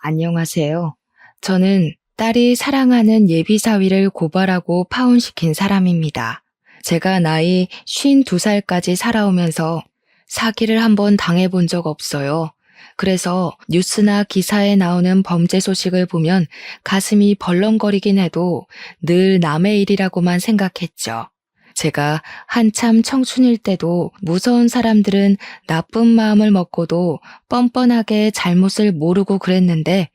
안녕하세요. 저는 딸이 사랑하는 예비사위를 고발하고 파혼시킨 사람입니다. 제가 나이 52살까지 살아오면서 사기를 한번 당해본 적 없어요. 그래서 뉴스나 기사에 나오는 범죄 소식을 보면 가슴이 벌렁거리긴 해도 늘 남의 일이라고만 생각했죠. 제가 한참 청춘일 때도 무서운 사람들은 나쁜 마음을 먹고도 뻔뻔하게 잘못을 모르고 그랬는데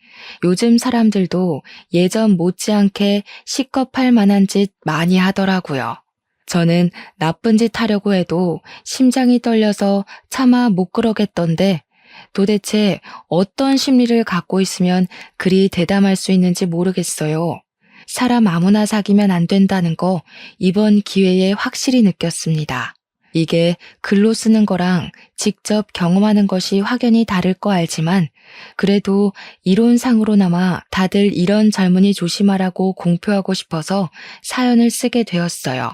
요즘 사람들도 예전 못지않게 시겁할 만한 짓 많이 하더라고요. 저는 나쁜 짓 하려고 해도 심장이 떨려서 차마 못 그러겠던데 도대체 어떤 심리를 갖고 있으면 그리 대담할 수 있는지 모르겠어요. 사람 아무나 사귀면 안 된다는 거 이번 기회에 확실히 느꼈습니다. 이게 글로 쓰는 거랑 직접 경험하는 것이 확연히 다를 거 알지만 그래도 이론상으로나마 다들 이런 젊은이 조심하라고 공표하고 싶어서 사연을 쓰게 되었어요.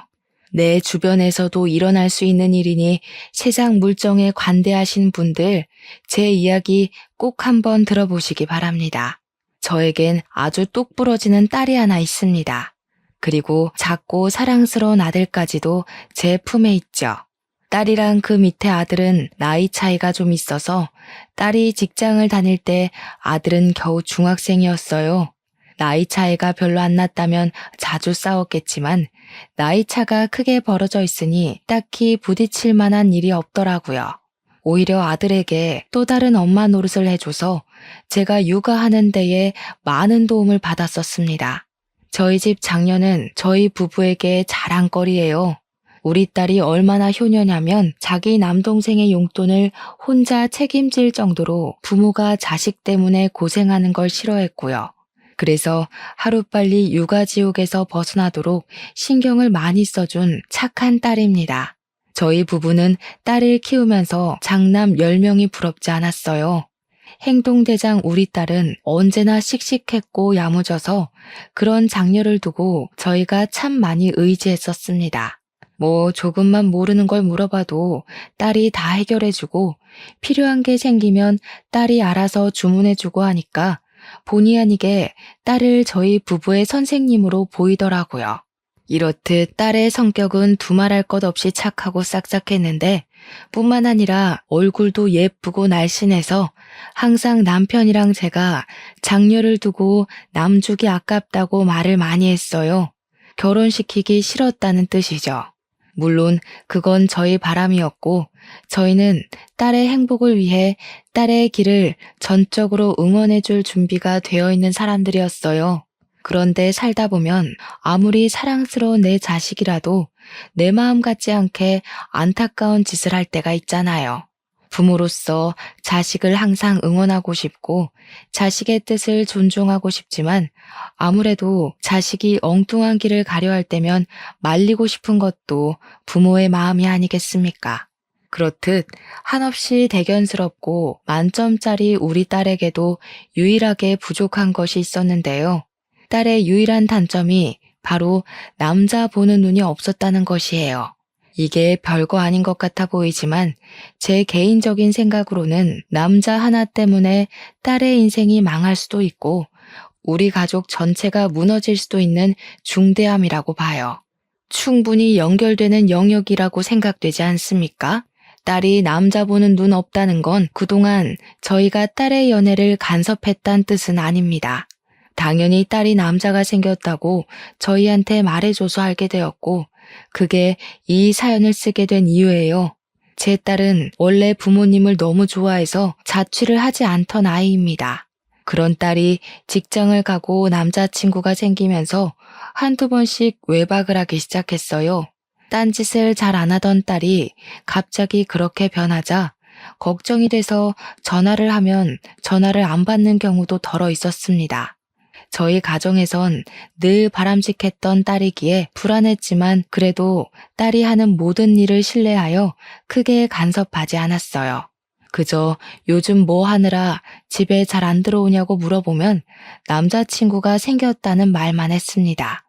내 주변에서도 일어날 수 있는 일이니 세상 물정에 관대하신 분들 제 이야기 꼭 한번 들어보시기 바랍니다. 저에겐 아주 똑 부러지는 딸이 하나 있습니다. 그리고 작고 사랑스러운 아들까지도 제 품에 있죠. 딸이랑 그 밑에 아들은 나이 차이가 좀 있어서 딸이 직장을 다닐 때 아들은 겨우 중학생이었어요. 나이 차이가 별로 안 났다면 자주 싸웠겠지만 나이 차가 크게 벌어져 있으니 딱히 부딪힐 만한 일이 없더라고요. 오히려 아들에게 또 다른 엄마 노릇을 해줘서 제가 육아하는 데에 많은 도움을 받았었습니다. 저희 집 장녀는 저희 부부에게 자랑거리예요. 우리 딸이 얼마나 효녀냐면 자기 남동생의 용돈을 혼자 책임질 정도로 부모가 자식 때문에 고생하는 걸 싫어했고요. 그래서 하루빨리 육아지옥에서 벗어나도록 신경을 많이 써준 착한 딸입니다. 저희 부부는 딸을 키우면서 장남 10명이 부럽지 않았어요. 행동대장 우리 딸은 언제나 씩씩했고 야무져서 그런 장녀를 두고 저희가 참 많이 의지했었습니다. 조금만 모르는 걸 물어봐도 딸이 다 해결해주고 필요한 게 생기면 딸이 알아서 주문해주고 하니까 본의 아니게 딸을 저희 부부의 선생님으로 보이더라고요. 이렇듯 딸의 성격은 두말할 것 없이 착하고 싹싹했는데 뿐만 아니라 얼굴도 예쁘고 날씬해서 항상 남편이랑 제가 장녀를 두고 남주기 아깝다고 말을 많이 했어요. 결혼시키기 싫었다는 뜻이죠. 물론 그건 저희 바람이었고 저희는 딸의 행복을 위해 딸의 길을 전적으로 응원해줄 준비가 되어 있는 사람들이었어요. 그런데 살다 보면 아무리 사랑스러운 내 자식이라도 내 마음 같지 않게 안타까운 짓을 할 때가 있잖아요. 부모로서 자식을 항상 응원하고 싶고 자식의 뜻을 존중하고 싶지만 아무래도 자식이 엉뚱한 길을 가려 할 때면 말리고 싶은 것도 부모의 마음이 아니겠습니까? 그렇듯 한없이 대견스럽고 만점짜리 우리 딸에게도 유일하게 부족한 것이 있었는데요. 딸의 유일한 단점이 바로 남자 보는 눈이 없었다는 것이에요. 이게 별거 아닌 것 같아 보이지만 제 개인적인 생각으로는 남자 하나 때문에 딸의 인생이 망할 수도 있고 우리 가족 전체가 무너질 수도 있는 중대함이라고 봐요. 충분히 연결되는 영역이라고 생각되지 않습니까? 딸이 남자 보는 눈 없다는 건 그동안 저희가 딸의 연애를 간섭했다는 뜻은 아닙니다. 당연히 딸이 남자가 생겼다고 저희한테 말해줘서 알게 되었고 그게 이 사연을 쓰게 된 이유예요. 제 딸은 원래 부모님을 너무 좋아해서 자취를 하지 않던 아이입니다. 그런 딸이 직장을 가고 남자친구가 생기면서 한두 번씩 외박을 하기 시작했어요. 딴짓을 잘 안 하던 딸이 갑자기 그렇게 변하자 걱정이 돼서 전화를 하면 전화를 안 받는 경우도 덜어 있었습니다. 저희 가정에선 늘 바람직했던 딸이기에 불안했지만 그래도 딸이 하는 모든 일을 신뢰하여 크게 간섭하지 않았어요. 그저 요즘 뭐 하느라 집에 잘 안 들어오냐고 물어보면 남자친구가 생겼다는 말만 했습니다.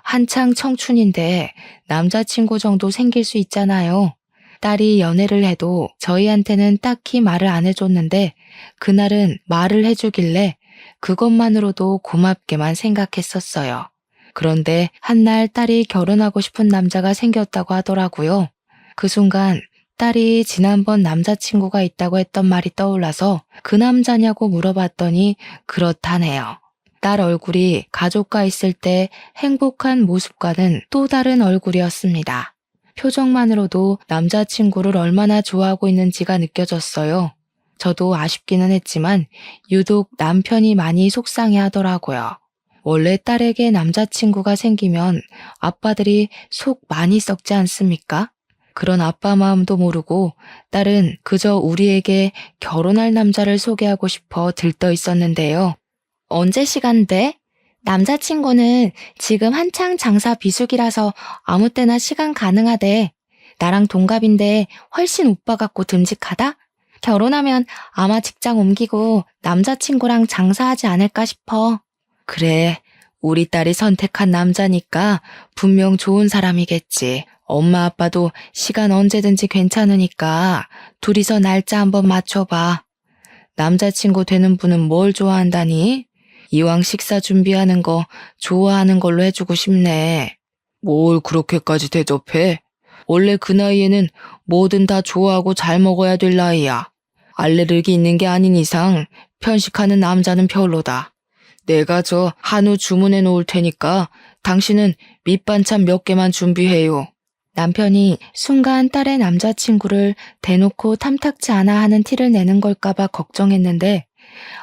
한창 청춘인데 남자친구 정도 생길 수 있잖아요. 딸이 연애를 해도 저희한테는 딱히 말을 안 해줬는데 그날은 말을 해주길래 그것만으로도 고맙게만 생각했었어요. 그런데 한날 딸이 결혼하고 싶은 남자가 생겼다고 하더라고요. 그 순간 딸이 지난번 남자친구가 있다고 했던 말이 떠올라서 그 남자냐고 물어봤더니 그렇다네요. 딸 얼굴이 가족과 있을 때 행복한 모습과는 또 다른 얼굴이었습니다. 표정만으로도 남자친구를 얼마나 좋아하고 있는지가 느껴졌어요. 저도 아쉽기는 했지만 유독 남편이 많이 속상해 하더라고요. 원래 딸에게 남자친구가 생기면 아빠들이 속 많이 썩지 않습니까? 그런 아빠 마음도 모르고 딸은 그저 우리에게 결혼할 남자를 소개하고 싶어 들떠 있었는데요. 언제 시간 돼? 남자친구는 지금 한창 장사 비수기라서 아무 때나 시간 가능하대. 나랑 동갑인데 훨씬 오빠 같고 듬직하다? 결혼하면 아마 직장 옮기고 남자친구랑 장사하지 않을까 싶어. 그래, 우리 딸이 선택한 남자니까 분명 좋은 사람이겠지. 엄마 아빠도 시간 언제든지 괜찮으니까 둘이서 날짜 한번 맞춰봐. 남자친구 되는 분은 뭘 좋아한다니? 이왕 식사 준비하는 거 좋아하는 걸로 해주고 싶네. 뭘 그렇게까지 대접해? 원래 그 나이에는 뭐든 다 좋아하고 잘 먹어야 될 나이야. 알레르기 있는 게 아닌 이상 편식하는 남자는 별로다. 내가 저 한우 주문해 놓을 테니까 당신은 밑반찬 몇 개만 준비해요. 남편이 순간 딸의 남자친구를 대놓고 탐탁지 않아 하는 티를 내는 걸까봐 걱정했는데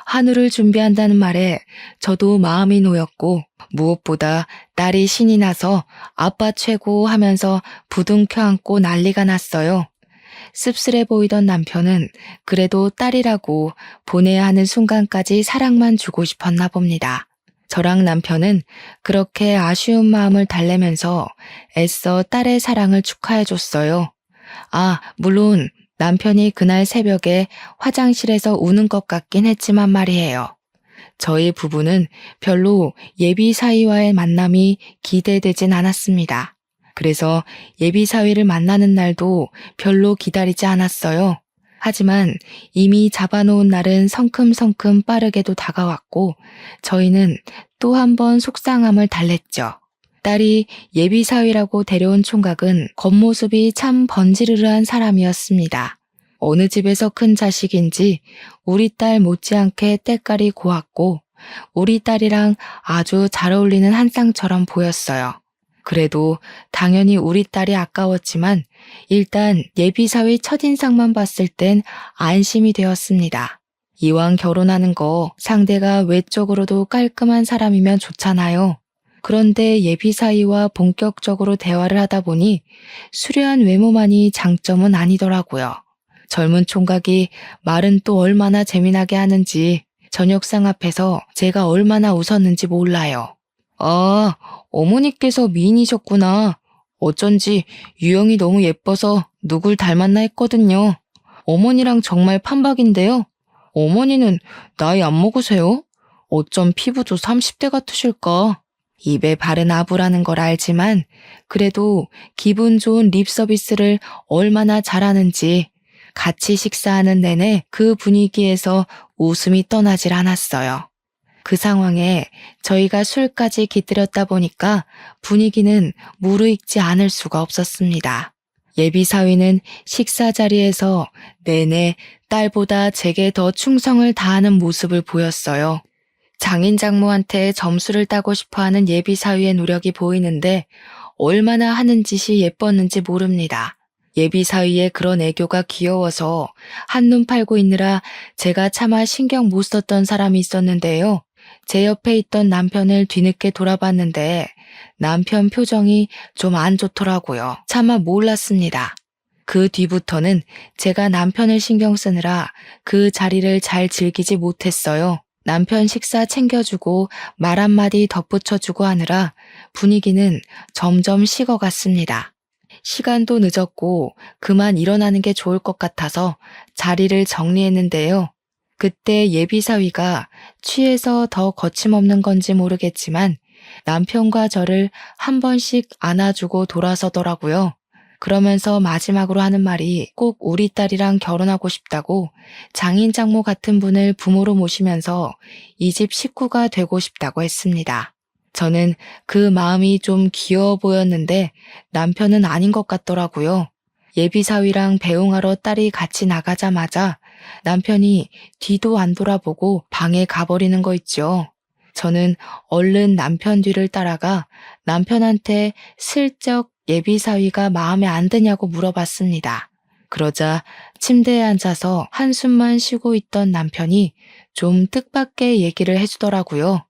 한우를 준비한다는 말에 저도 마음이 놓였고 무엇보다 딸이 신이 나서 아빠 최고 하면서 부둥켜 안고 난리가 났어요. 씁쓸해 보이던 남편은 그래도 딸이라고 보내야 하는 순간까지 사랑만 주고 싶었나 봅니다. 저랑 남편은 그렇게 아쉬운 마음을 달래면서 애써 딸의 사랑을 축하해줬어요. 아, 물론 남편이 그날 새벽에 화장실에서 우는 것 같긴 했지만 말이에요. 저희 부부는 별로 예비 사위와의 만남이 기대되진 않았습니다. 그래서 예비 사위를 만나는 날도 별로 기다리지 않았어요. 하지만 이미 잡아놓은 날은 성큼성큼 빠르게도 다가왔고 저희는 또 한 번 속상함을 달랬죠. 딸이 예비 사위라고 데려온 총각은 겉모습이 참 번지르르한 사람이었습니다. 어느 집에서 큰 자식인지 우리 딸 못지않게 때깔이 고왔고 우리 딸이랑 아주 잘 어울리는 한 쌍처럼 보였어요. 그래도 당연히 우리 딸이 아까웠지만 일단 예비사위 첫인상만 봤을 땐 안심이 되었습니다. 이왕 결혼하는 거 상대가 외적으로도 깔끔한 사람이면 좋잖아요. 그런데 예비사위와 본격적으로 대화를 하다 보니 수려한 외모만이 장점은 아니더라고요. 젊은 총각이 말은 또 얼마나 재미나게 하는지 저녁상 앞에서 제가 얼마나 웃었는지 몰라요. 아, 어머니께서 미인이셨구나. 어쩐지 유형이 너무 예뻐서 누굴 닮았나 했거든요. 어머니랑 정말 판박인데요. 어머니는 나이 안 먹으세요? 어쩜 피부도 30대 같으실까? 입에 바른 아부라는 걸 알지만 그래도 기분 좋은 립 서비스를 얼마나 잘하는지 같이 식사하는 내내 그 분위기에서 웃음이 떠나질 않았어요. 그 상황에 저희가 술까지 깃들였다 보니까 분위기는 무르익지 않을 수가 없었습니다. 예비사위는 식사 자리에서 내내 딸보다 제게 더 충성을 다하는 모습을 보였어요. 장인 장모한테 점수를 따고 싶어하는 예비사위의 노력이 보이는데 얼마나 하는 짓이 예뻤는지 모릅니다. 예비사위의 그런 애교가 귀여워서 한눈 팔고 있느라 제가 차마 신경 못 썼던 사람이 있었는데요. 제 옆에 있던 남편을 뒤늦게 돌아봤는데 남편 표정이 좀 안 좋더라고요. 차마 몰랐습니다. 그 뒤부터는 제가 남편을 신경 쓰느라 그 자리를 잘 즐기지 못했어요. 남편 식사 챙겨주고 말 한마디 덧붙여주고 하느라 분위기는 점점 식어갔습니다. 시간도 늦었고 그만 일어나는 게 좋을 것 같아서 자리를 정리했는데요. 그때 예비사위가 취해서 더 거침없는 건지 모르겠지만 남편과 저를 한 번씩 안아주고 돌아서더라고요. 그러면서 마지막으로 하는 말이 꼭 우리 딸이랑 결혼하고 싶다고 장인 장모 같은 분을 부모로 모시면서 이 집 식구가 되고 싶다고 했습니다. 저는 그 마음이 좀 귀여워 보였는데 남편은 아닌 것 같더라고요. 예비사위랑 배웅하러 딸이 같이 나가자마자 남편이 뒤도 안 돌아보고 방에 가버리는 거 있죠. 저는 얼른 남편 뒤를 따라가 남편한테 슬쩍 예비사위가 마음에 안 드냐고 물어봤습니다. 그러자 침대에 앉아서 한숨만 쉬고 있던 남편이 좀 뜻밖의 얘기를 해주더라고요.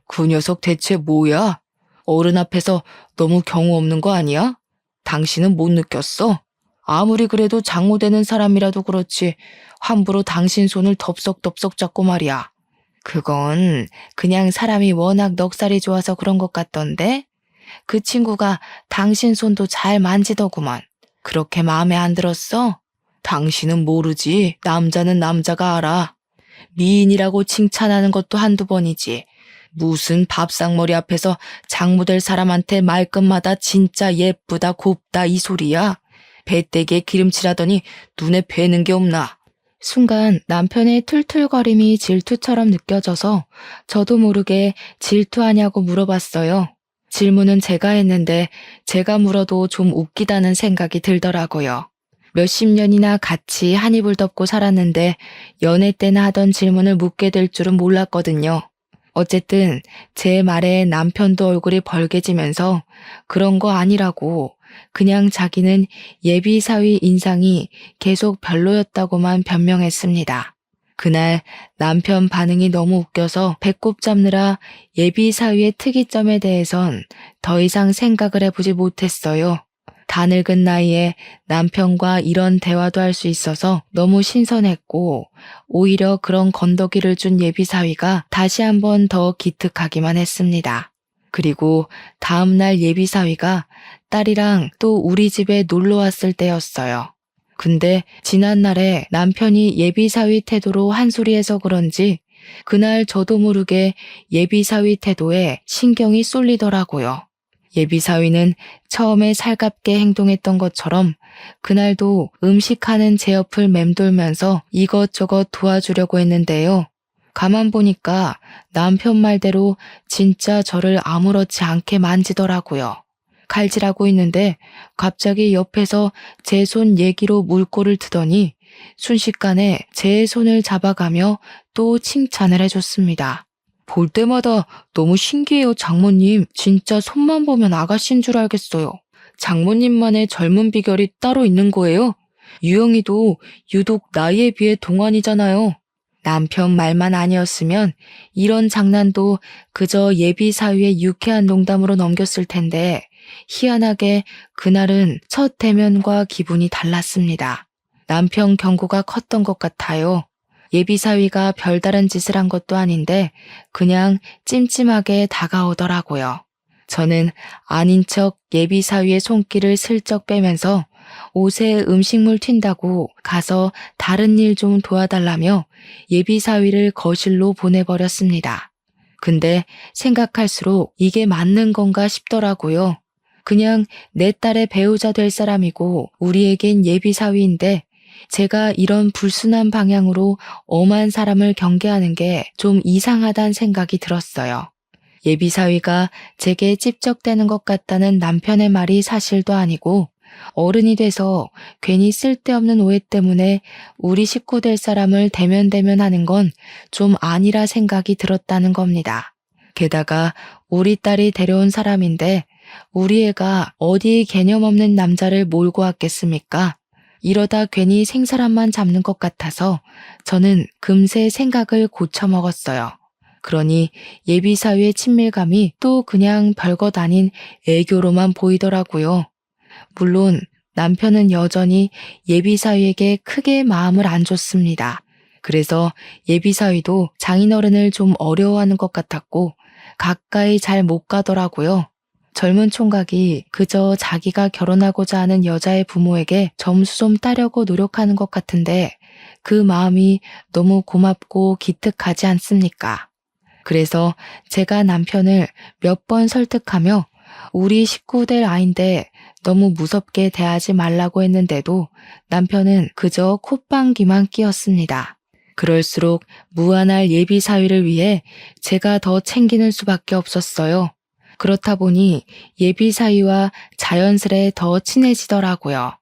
그 녀석 대체 뭐야? 어른 앞에서 너무 경우 없는 거 아니야? 당신은 못 느꼈어? 아무리 그래도 장모 되는 사람이라도 그렇지 함부로 당신 손을 덥석덥석 잡고 말이야. 그건 그냥 사람이 워낙 넉살이 좋아서 그런 것 같던데? 그 친구가 당신 손도 잘 만지더구먼. 그렇게 마음에 안 들었어? 당신은 모르지. 남자는 남자가 알아. 미인이라고 칭찬하는 것도 한두 번이지. 무슨 밥상머리 앞에서 장모 될 사람한테 말끝마다 진짜 예쁘다 곱다 이 소리야. 배때기에 기름칠하더니 눈에 뵈는 게 없나. 순간 남편의 툴툴거림이 질투처럼 느껴져서 저도 모르게 질투하냐고 물어봤어요. 질문은 제가 했는데 제가 물어도 좀 웃기다는 생각이 들더라고요. 몇십 년이나 같이 한 이불 덮고 살았는데 연애 때나 하던 질문을 묻게 될 줄은 몰랐거든요. 어쨌든 제 말에 남편도 얼굴이 벌개지면서 그런 거 아니라고 그냥 자기는 예비사위 인상이 계속 별로였다고만 변명했습니다. 그날 남편 반응이 너무 웃겨서 배꼽 잡느라 예비사위의 특이점에 대해선 더 이상 생각을 해보지 못했어요. 다 늙은 나이에 남편과 이런 대화도 할 수 있어서 너무 신선했고 오히려 그런 건더기를 준 예비사위가 다시 한번 더 기특하기만 했습니다. 그리고 다음날 예비사위가 딸이랑 또 우리 집에 놀러 왔을 때였어요. 근데 지난날에 남편이 예비사위 태도로 한 소리해서 그런지 그날 저도 모르게 예비사위 태도에 신경이 쏠리더라고요. 예비사위는 처음에 살갑게 행동했던 것처럼 그날도 음식하는 제 옆을 맴돌면서 이것저것 도와주려고 했는데요. 가만 보니까 남편 말대로 진짜 저를 아무렇지 않게 만지더라고요. 칼질하고 있는데 갑자기 옆에서 제 손 얘기로 물꼬를 트더니 순식간에 제 손을 잡아가며 또 칭찬을 해줬습니다. 볼 때마다 너무 신기해요, 장모님. 진짜 손만 보면 아가씨인 줄 알겠어요. 장모님만의 젊은 비결이 따로 있는 거예요? 유영이도 유독 나이에 비해 동안이잖아요. 남편 말만 아니었으면 이런 장난도 그저 예비 사위의 유쾌한 농담으로 넘겼을 텐데 희한하게 그날은 첫 대면과 기분이 달랐습니다. 남편 경고가 컸던 것 같아요. 예비사위가 별다른 짓을 한 것도 아닌데 그냥 찜찜하게 다가오더라고요. 저는 아닌 척 예비사위의 손길을 슬쩍 빼면서 옷에 음식물 튄다고 가서 다른 일 좀 도와달라며 예비사위를 거실로 보내버렸습니다. 근데 생각할수록 이게 맞는 건가 싶더라고요. 그냥 내 딸의 배우자 될 사람이고 우리에겐 예비사위인데 제가 이런 불순한 방향으로 엄한 사람을 경계하는 게 좀 이상하다는 생각이 들었어요. 예비사위가 제게 찝적대는 것 같다는 남편의 말이 사실도 아니고 어른이 돼서 괜히 쓸데없는 오해 때문에 우리 식구 될 사람을 대면대면하는 건 좀 아니라 생각이 들었다는 겁니다. 게다가 우리 딸이 데려온 사람인데 우리 애가 어디 개념 없는 남자를 몰고 왔겠습니까? 이러다 괜히 생사람만 잡는 것 같아서 저는 금세 생각을 고쳐먹었어요. 그러니 예비사위의 친밀감이 또 그냥 별것 아닌 애교로만 보이더라고요. 물론 남편은 여전히 예비사위에게 크게 마음을 안 줬습니다. 그래서 예비사위도 장인어른을 좀 어려워하는 것 같았고 가까이 잘 못 가더라고요. 젊은 총각이 그저 자기가 결혼하고자 하는 여자의 부모에게 점수 좀 따려고 노력하는 것 같은데 그 마음이 너무 고맙고 기특하지 않습니까? 그래서 제가 남편을 몇 번 설득하며 우리 식구 될 아인데 너무 무섭게 대하지 말라고 했는데도 남편은 그저 콧방귀만 뀌었습니다. 그럴수록 무한할 예비 사위를 위해 제가 더 챙기는 수밖에 없었어요. 그렇다 보니 예비 사위와 자연스레 더 친해지더라고요.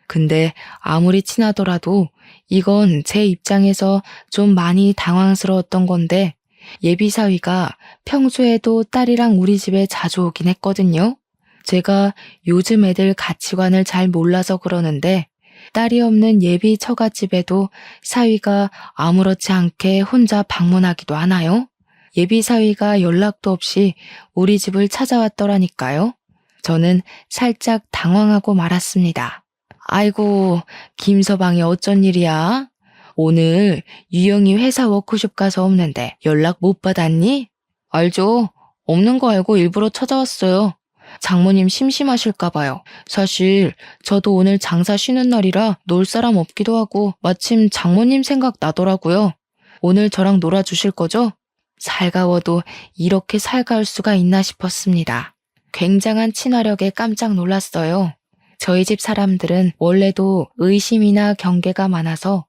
근데 아무리 친하더라도 이건 제 입장에서 좀 많이 당황스러웠던 건데 예비 사위가 평소에도 딸이랑 우리 집에 자주 오긴 했거든요. 제가 요즘 애들 가치관을 잘 몰라서 그러는데 딸이 없는 예비 처갓집에도 사위가 아무렇지 않게 혼자 방문하기도 하나요? 예비 사위가 연락도 없이 우리 집을 찾아왔더라니까요. 저는 살짝 당황하고 말았습니다. 아이고, 김서방이 어쩐 일이야? 오늘 유영이 회사 워크숍 가서 없는데 연락 못 받았니? 알죠. 없는 거 알고 일부러 찾아왔어요. 장모님 심심하실까 봐요. 사실 저도 오늘 장사 쉬는 날이라 놀 사람 없기도 하고 마침 장모님 생각 나더라고요. 오늘 저랑 놀아주실 거죠? 살가워도 이렇게 살가울 수가 있나 싶었습니다. 굉장한 친화력에 깜짝 놀랐어요. 저희 집 사람들은 원래도 의심이나 경계가 많아서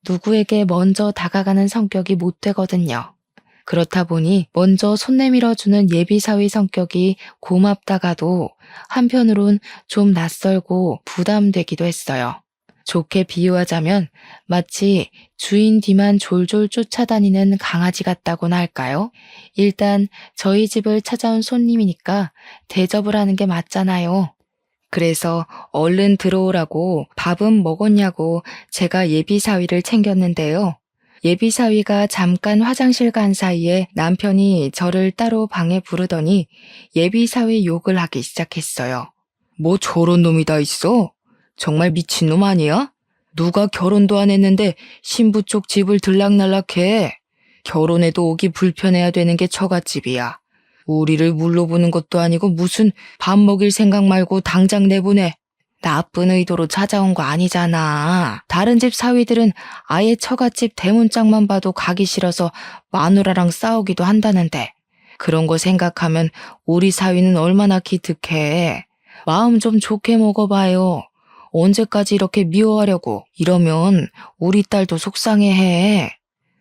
누구에게 먼저 다가가는 성격이 못 되거든요. 그렇다 보니 먼저 손 내밀어주는 예비사위 성격이 고맙다가도 한편으론 좀 낯설고 부담되기도 했어요. 좋게 비유하자면 마치 주인 뒤만 졸졸 쫓아다니는 강아지 같다고나 할까요? 일단 저희 집을 찾아온 손님이니까 대접을 하는 게 맞잖아요. 그래서 얼른 들어오라고 밥은 먹었냐고 제가 예비사위를 챙겼는데요. 예비사위가 잠깐 화장실 간 사이에 남편이 저를 따로 방에 부르더니 예비사위 욕을 하기 시작했어요. 뭐 저런 놈이 다 있어? 정말 미친놈 아니야? 누가 결혼도 안 했는데 신부 쪽 집을 들락날락해. 결혼해도 오기 불편해야 되는 게 처갓집이야. 우리를 물러보는 것도 아니고 무슨 밥 먹일 생각 말고 당장 내보내. 나쁜 의도로 찾아온 거 아니잖아. 다른 집 사위들은 아예 처갓집 대문짝만 봐도 가기 싫어서 마누라랑 싸우기도 한다는데 그런 거 생각하면 우리 사위는 얼마나 기특해. 마음 좀 좋게 먹어봐요. 언제까지 이렇게 미워하려고. 이러면 우리 딸도 속상해해.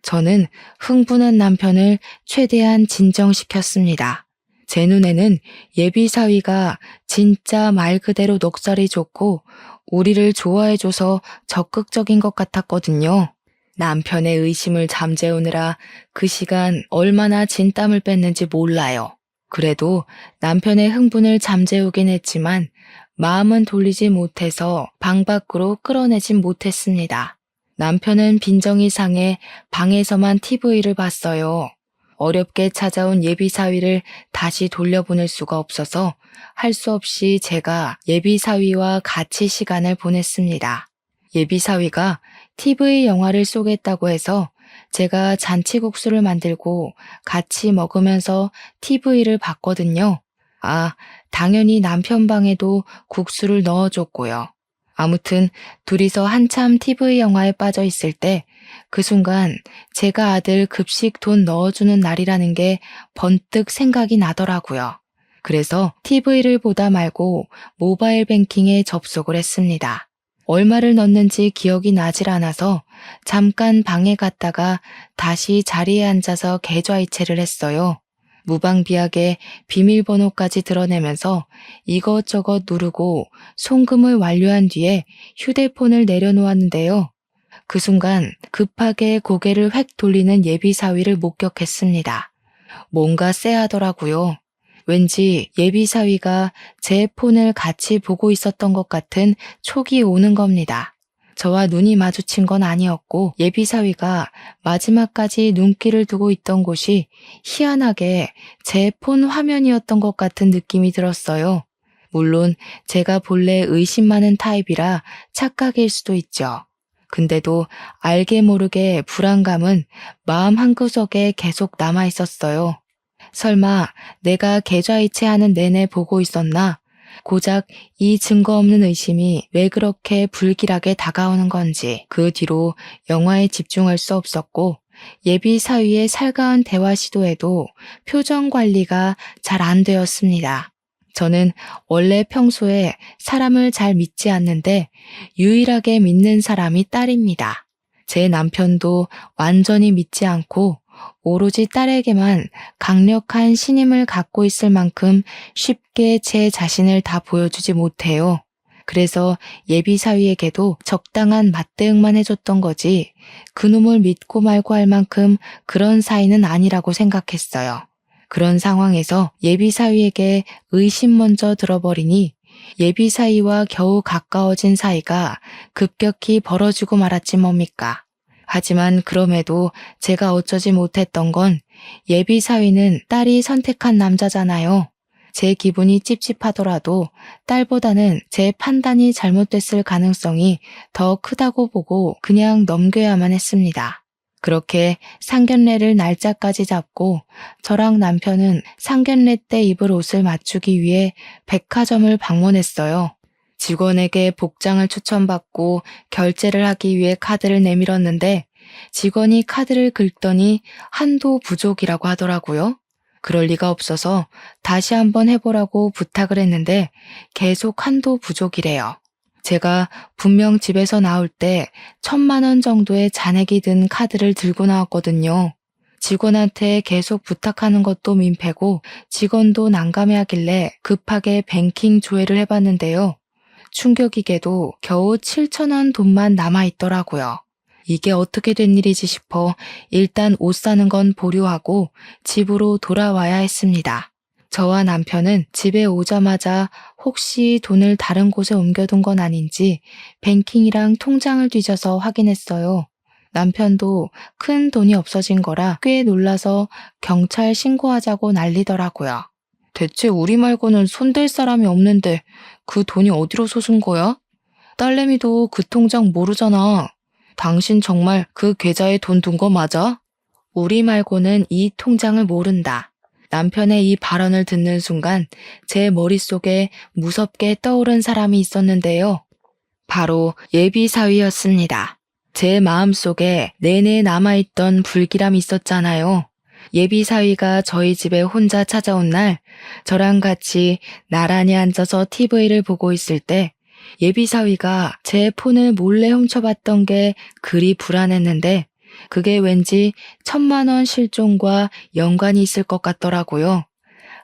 저는 흥분한 남편을 최대한 진정시켰습니다. 제 눈에는 예비 사위가 진짜 말 그대로 넉살이 좋고 우리를 좋아해줘서 적극적인 것 같았거든요. 남편의 의심을 잠재우느라 그 시간 얼마나 진땀을 뺐는지 몰라요. 그래도 남편의 흥분을 잠재우긴 했지만 마음은 돌리지 못해서 방 밖으로 끌어내진 못했습니다. 남편은 빈정이 상해 방에서만 TV를 봤어요. 어렵게 찾아온 예비사위를 다시 돌려보낼 수가 없어서 할 수 없이 제가 예비사위와 같이 시간을 보냈습니다. 예비사위가 TV 영화를 쏘겠다고 해서 제가 잔치국수를 만들고 같이 먹으면서 TV를 봤거든요. 당연히 남편 방에도 국수를 넣어줬고요. 아무튼 둘이서 한참 TV 영화에 빠져 있을 때 그 순간 제가 아들 급식 돈 넣어주는 날이라는 게 번뜩 생각이 나더라고요. 그래서 TV를 보다 말고 모바일 뱅킹에 접속을 했습니다. 얼마를 넣는지 기억이 나질 않아서 잠깐 방에 갔다가 다시 자리에 앉아서 계좌이체를 했어요. 무방비하게 비밀번호까지 드러내면서 이것저것 누르고 송금을 완료한 뒤에 휴대폰을 내려놓았는데요. 그 순간 급하게 고개를 획 돌리는 예비사위를 목격했습니다. 뭔가 쎄하더라고요. 왠지 예비사위가 제 폰을 같이 보고 있었던 것 같은 촉이 오는 겁니다. 저와 눈이 마주친 건 아니었고 예비사위가 마지막까지 눈길을 두고 있던 곳이 희한하게 제 폰 화면이었던 것 같은 느낌이 들었어요. 물론 제가 본래 의심 많은 타입이라 착각일 수도 있죠. 근데도 알게 모르게 불안감은 마음 한구석에 계속 남아 있었어요. 설마 내가 계좌이체하는 내내 보고 있었나? 고작 이 증거 없는 의심이 왜 그렇게 불길하게 다가오는 건지 그 뒤로 영화에 집중할 수 없었고 예비 사위의 살가운 대화 시도에도 표정 관리가 잘 안 되었습니다. 저는 원래 평소에 사람을 잘 믿지 않는데 유일하게 믿는 사람이 딸입니다. 제 남편도 완전히 믿지 않고 오로지 딸에게만 강력한 신임을 갖고 있을 만큼 쉽게 제 자신을 다 보여주지 못해요. 그래서 예비 사위에게도 적당한 맞대응만 해줬던 거지 그놈을 믿고 말고 할 만큼 그런 사이는 아니라고 생각했어요. 그런 상황에서 예비 사위에게 의심 먼저 들어버리니 예비 사위와 겨우 가까워진 사이가 급격히 벌어지고 말았지 뭡니까. 하지만 그럼에도 제가 어쩌지 못했던 건 예비 사위는 딸이 선택한 남자잖아요. 제 기분이 찝찝하더라도 딸보다는 제 판단이 잘못됐을 가능성이 더 크다고 보고 그냥 넘겨야만 했습니다. 그렇게 상견례를 날짜까지 잡고 저랑 남편은 상견례 때 입을 옷을 맞추기 위해 백화점을 방문했어요. 직원에게 복장을 추천받고 결제를 하기 위해 카드를 내밀었는데 직원이 카드를 긁더니 한도 부족이라고 하더라고요. 그럴 리가 없어서 다시 한번 해보라고 부탁을 했는데 계속 한도 부족이래요. 제가 분명 집에서 나올 때 1,000만 원 정도의 잔액이 든 카드를 들고 나왔거든요. 직원한테 계속 부탁하는 것도 민폐고 직원도 난감해하길래 급하게 뱅킹 조회를 해봤는데요. 충격이게도 겨우 7,000원 돈만 남아있더라고요. 이게 어떻게 된 일이지 싶어 일단 옷 사는 건 보류하고 집으로 돌아와야 했습니다. 저와 남편은 집에 오자마자 혹시 돈을 다른 곳에 옮겨둔 건 아닌지 뱅킹이랑 통장을 뒤져서 확인했어요. 남편도 큰 돈이 없어진 거라 꽤 놀라서 경찰 신고하자고 난리더라고요. 대체 우리 말고는 손댈 사람이 없는데 그 돈이 어디로 솟은 거야? 딸내미도 그 통장 모르잖아. 당신 정말 그 계좌에 돈 둔 거 맞아? 우리 말고는 이 통장을 모른다. 남편의 이 발언을 듣는 순간 제 머릿속에 무섭게 떠오른 사람이 있었는데요. 바로 예비 사위였습니다. 제 마음속에 내내 남아있던 불길함이 있었잖아요. 예비 사위가 저희 집에 혼자 찾아온 날 저랑 같이 나란히 앉아서 TV를 보고 있을 때 예비 사위가 제 폰을 몰래 훔쳐봤던 게 그리 불안했는데 그게 왠지 1,000만 원 실종과 연관이 있을 것 같더라고요.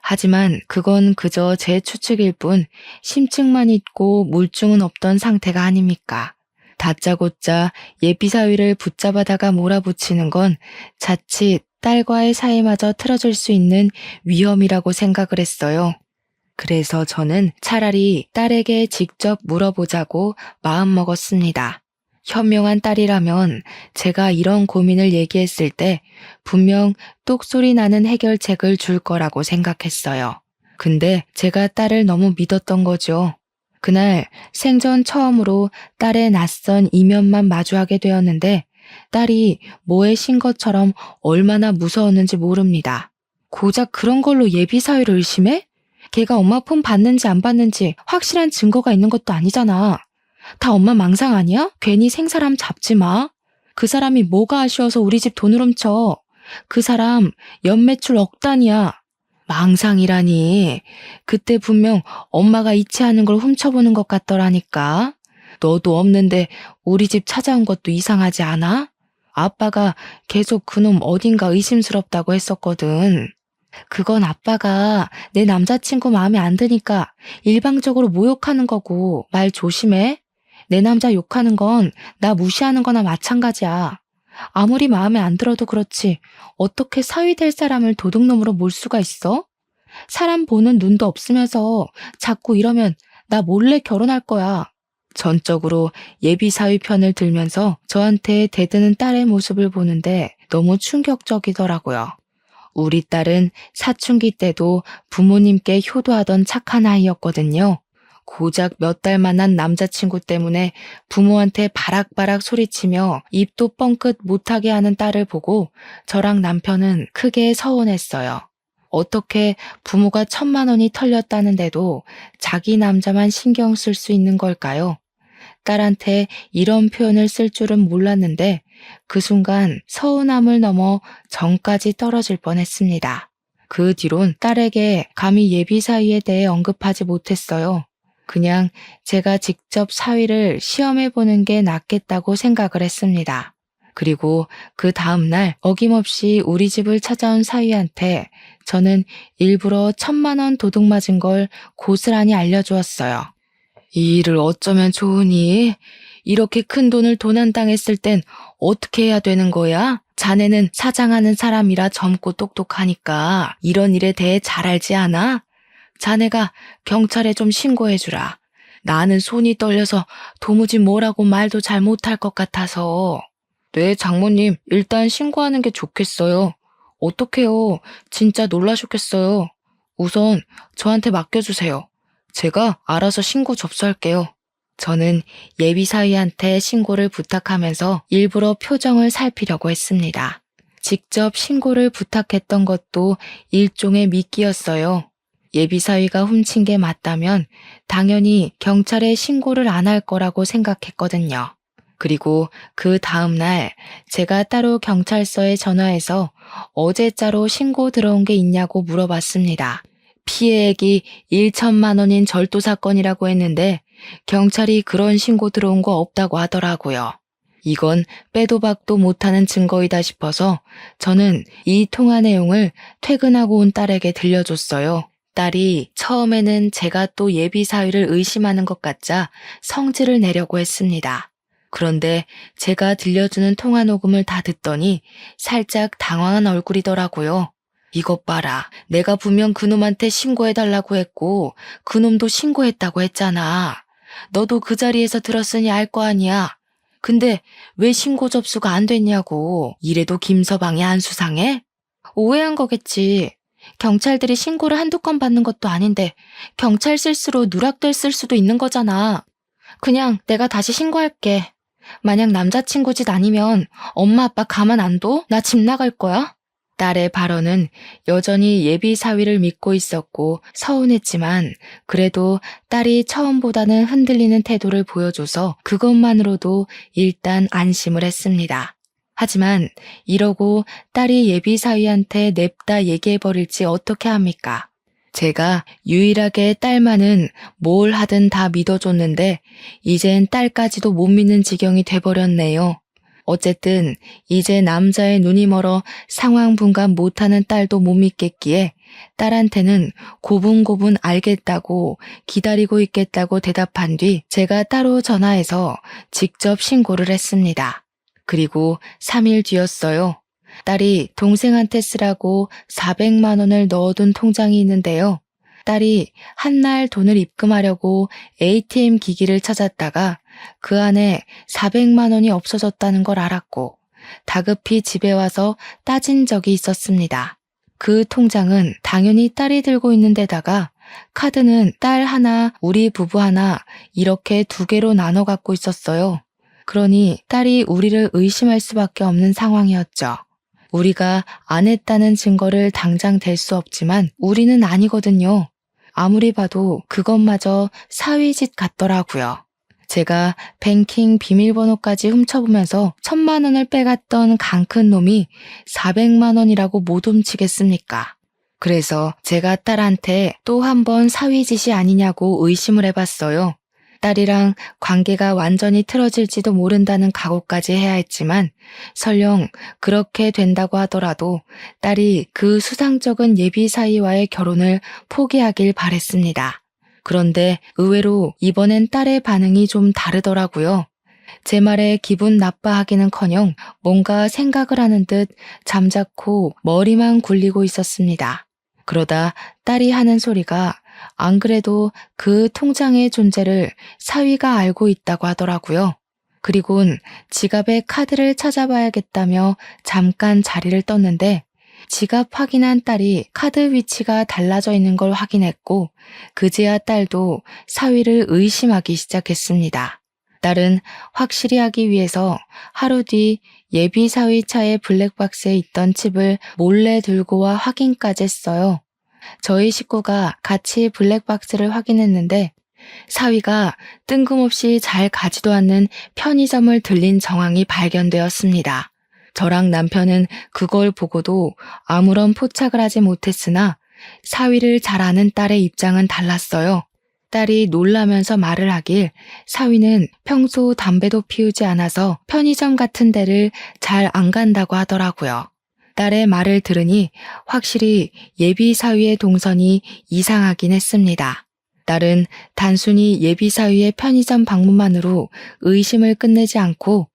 하지만 그건 그저 제 추측일 뿐 심증만 있고 물증은 없던 상태가 아닙니까? 다짜고짜 예비 사위를 붙잡아다가 몰아붙이는 건 자칫 딸과의 사이마저 틀어질 수 있는 위험이라고 생각을 했어요. 그래서 저는 차라리 딸에게 직접 물어보자고 마음먹었습니다. 현명한 딸이라면 제가 이런 고민을 얘기했을 때 분명 똑소리 나는 해결책을 줄 거라고 생각했어요. 근데 제가 딸을 너무 믿었던 거죠. 그날 생전 처음으로 딸의 낯선 이면만 마주하게 되었는데 딸이 뭐에 신 것처럼 얼마나 무서웠는지 모릅니다. 고작 그런 걸로 예비 사위를 의심해? 걔가 엄마 폰 받는지 안 받는지 확실한 증거가 있는 것도 아니잖아. 다 엄마 망상 아니야? 괜히 생사람 잡지 마. 그 사람이 뭐가 아쉬워서 우리 집 돈을 훔쳐. 그 사람 연매출 억 단위야. 망상이라니. 그때 분명 엄마가 이체하는 걸 훔쳐보는 것 같더라니까. 너도 없는데 우리 집 찾아온 것도 이상하지 않아? 아빠가 계속 그놈 어딘가 의심스럽다고 했었거든. 그건 아빠가 내 남자친구 마음에 안 드니까 일방적으로 모욕하는 거고 말 조심해. 내 남자 욕하는 건 나 무시하는 거나 마찬가지야. 아무리 마음에 안 들어도 그렇지 어떻게 사위 될 사람을 도둑놈으로 몰 수가 있어? 사람 보는 눈도 없으면서 자꾸 이러면 나 몰래 결혼할 거야. 전적으로 예비 사위 편을 들면서 저한테 대드는 딸의 모습을 보는데 너무 충격적이더라고요. 우리 딸은 사춘기 때도 부모님께 효도하던 착한 아이였거든요. 고작 몇 달 만난 남자친구 때문에 부모한테 바락바락 소리치며 입도 뻥끗 못하게 하는 딸을 보고 저랑 남편은 크게 서운했어요. 어떻게 부모가 1,000만 원이 털렸다는데도 자기 남자만 신경 쓸 수 있는 걸까요? 딸한테 이런 표현을 쓸 줄은 몰랐는데 그 순간 서운함을 넘어 정까지 떨어질 뻔했습니다. 그 뒤론 딸에게 감히 예비 사위에 대해 언급하지 못했어요. 그냥 제가 직접 사위를 시험해보는 게 낫겠다고 생각을 했습니다. 그리고 그 다음날 어김없이 우리 집을 찾아온 사위한테 저는 일부러 1,000만 원 도둑 맞은 걸 고스란히 알려주었어요. 이 일을 어쩌면 좋으니? 이렇게 큰 돈을 도난당했을 땐 어떻게 해야 되는 거야? 자네는 사장하는 사람이라 젊고 똑똑하니까 이런 일에 대해 잘 알지 않아? 자네가 경찰에 좀 신고해주라. 나는 손이 떨려서 도무지 뭐라고 말도 잘 못할 것 같아서. 네, 장모님, 일단 신고하는 게 좋겠어요. 어떡해요. 진짜 놀라셨겠어요. 우선 저한테 맡겨주세요. 제가 알아서 신고 접수할게요. 저는 예비 사위한테 신고를 부탁하면서 일부러 표정을 살피려고 했습니다. 직접 신고를 부탁했던 것도 일종의 미끼였어요. 예비 사위가 훔친 게 맞다면 당연히 경찰에 신고를 안 할 거라고 생각했거든요. 그리고 그 다음날 제가 따로 경찰서에 전화해서 어제자로 신고 들어온 게 있냐고 물어봤습니다. 피해액이 1,000만 원인 절도 사건이라고 했는데 경찰이 그런 신고 들어온 거 없다고 하더라고요. 이건 빼도 박도 못하는 증거이다 싶어서 저는 이 통화 내용을 퇴근하고 온 딸에게 들려줬어요. 딸이 처음에는 제가 또 예비 사위를 의심하는 것 같자 성질을 내려고 했습니다. 그런데 제가 들려주는 통화 녹음을 다 듣더니 살짝 당황한 얼굴이더라고요. 이것 봐라. 내가 분명 그놈한테 신고해달라고 했고 그놈도 신고했다고 했잖아. 너도 그 자리에서 들었으니 알 거 아니야. 근데 왜 신고 접수가 안 됐냐고. 이래도 김서방이 안 수상해? 오해한 거겠지. 경찰들이 신고를 한두 건 받는 것도 아닌데 경찰 실수로 누락됐을 수도 있는 거잖아. 그냥 내가 다시 신고할게. 만약 남자친구 짓 아니면 엄마 아빠 가만 안 둬? 나 집 나갈 거야? 딸의 발언은 여전히 예비 사위를 믿고 있었고 서운했지만 그래도 딸이 처음보다는 흔들리는 태도를 보여줘서 그것만으로도 일단 안심을 했습니다. 하지만 이러고 딸이 예비 사위한테 냅다 얘기해버릴지 어떻게 합니까? 제가 유일하게 딸만은 뭘 하든 다 믿어줬는데 이젠 딸까지도 못 믿는 지경이 돼버렸네요. 어쨌든 이제 남자의 눈이 멀어 상황 분간 못하는 딸도 못 믿겠기에 딸한테는 고분고분 알겠다고 기다리고 있겠다고 대답한 뒤 제가 따로 전화해서 직접 신고를 했습니다. 그리고 3일 뒤였어요. 딸이 동생한테 쓰라고 400만 원을 넣어둔 통장이 있는데요. 딸이 한날 돈을 입금하려고 ATM 기기를 찾았다가 그 안에 400만 원이 없어졌다는 걸 알았고 다급히 집에 와서 따진 적이 있었습니다. 그 통장은 당연히 딸이 들고 있는 데다가 카드는 딸 하나, 우리 부부 하나 이렇게 2개로 나눠 갖고 있었어요. 그러니 딸이 우리를 의심할 수밖에 없는 상황이었죠. 우리가 안 했다는 증거를 당장 댈 수 없지만 우리는 아니거든요. 아무리 봐도 그것마저 사위짓 같더라고요. 제가 뱅킹 비밀번호까지 훔쳐보면서 1,000만 원을 빼갔던 강 큰 놈이 400만 원이라고 못 훔치겠습니까? 그래서 제가 딸한테 또 한 번 사위짓이 아니냐고 의심을 해봤어요. 딸이랑 관계가 완전히 틀어질지도 모른다는 각오까지 해야 했지만 설령 그렇게 된다고 하더라도 딸이 그 수상쩍은 예비 사위와의 결혼을 포기하길 바랬습니다. 그런데 의외로 이번엔 딸의 반응이 좀 다르더라고요. 제 말에 기분 나빠하기는커녕 뭔가 생각을 하는 듯 잠자코 머리만 굴리고 있었습니다. 그러다 딸이 하는 소리가 안 그래도 그 통장의 존재를 사위가 알고 있다고 하더라고요. 그리곤 지갑에 카드를 찾아봐야겠다며 잠깐 자리를 떴는데 지갑 확인한 딸이 카드 위치가 달라져 있는 걸 확인했고 그제야 딸도 사위를 의심하기 시작했습니다. 딸은 확실히 하기 위해서 하루 뒤 예비 사위 차의 블랙박스에 있던 칩을 몰래 들고 와 확인까지 했어요. 저희 식구가 같이 블랙박스를 확인했는데 사위가 뜬금없이 잘 가지도 않는 편의점을 들린 정황이 발견되었습니다. 저랑 남편은 그걸 보고도 아무런 포착을 하지 못했으나 사위를 잘 아는 딸의 입장은 달랐어요. 딸이 놀라면서 말을 하길 사위는 평소 담배도 피우지 않아서 편의점 같은 데를 잘 안 간다고 하더라고요. 딸의 말을 들으니 확실히 예비 사위의 동선이 이상하긴 했습니다. 딸은 단순히 예비 사위의 편의점 방문만으로 의심을 끝내지 않고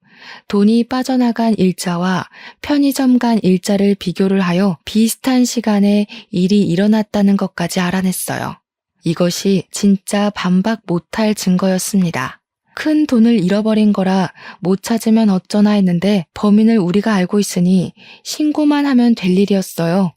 돈이 빠져나간 일자와 편의점 간 일자를 비교를 하여 비슷한 시간에 일이 일어났다는 것까지 알아냈어요. 이것이 진짜 반박 못할 증거였습니다. 큰 돈을 잃어버린 거라 못 찾으면 어쩌나 했는데 범인을 우리가 알고 있으니 신고만 하면 될 일이었어요.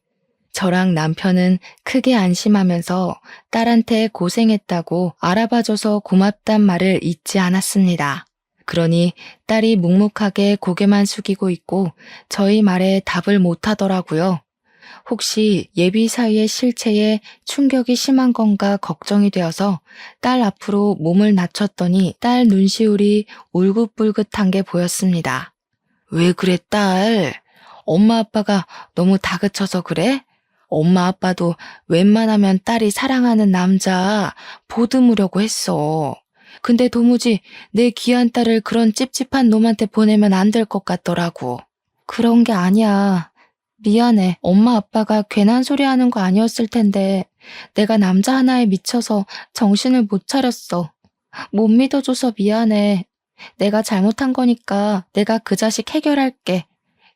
저랑 남편은 크게 안심하면서 딸한테 고생했다고 알아봐줘서 고맙단 말을 잊지 않았습니다. 그러니 딸이 묵묵하게 고개만 숙이고 있고 저희 말에 답을 못하더라고요. 혹시 예비 사위의 실체에 충격이 심한 건가 걱정이 되어서 딸 앞으로 몸을 낮췄더니 딸 눈시울이 울긋불긋한 게 보였습니다. 왜 그래, 딸? 엄마 아빠가 너무 다그쳐서 그래? 엄마 아빠도 웬만하면 딸이 사랑하는 남자 보듬으려고 했어. 근데 도무지 내 귀한 딸을 그런 찝찝한 놈한테 보내면 안 될 것 같더라고. 그런 게 아니야. 미안해. 엄마 아빠가 괜한 소리 하는 거 아니었을 텐데 내가 남자 하나에 미쳐서 정신을 못 차렸어. 못 믿어줘서 미안해. 내가 잘못한 거니까 내가 그 자식 해결할게.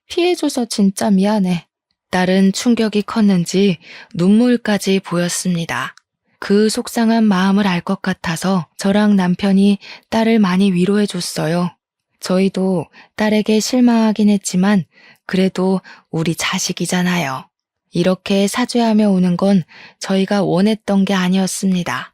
피해줘서 진짜 미안해. 딸은 충격이 컸는지 눈물까지 보였습니다. 그 속상한 마음을 알 것 같아서 저랑 남편이 딸을 많이 위로해줬어요. 저희도 딸에게 실망하긴 했지만 그래도 우리 자식이잖아요. 이렇게 사죄하며 오는 건 저희가 원했던 게 아니었습니다.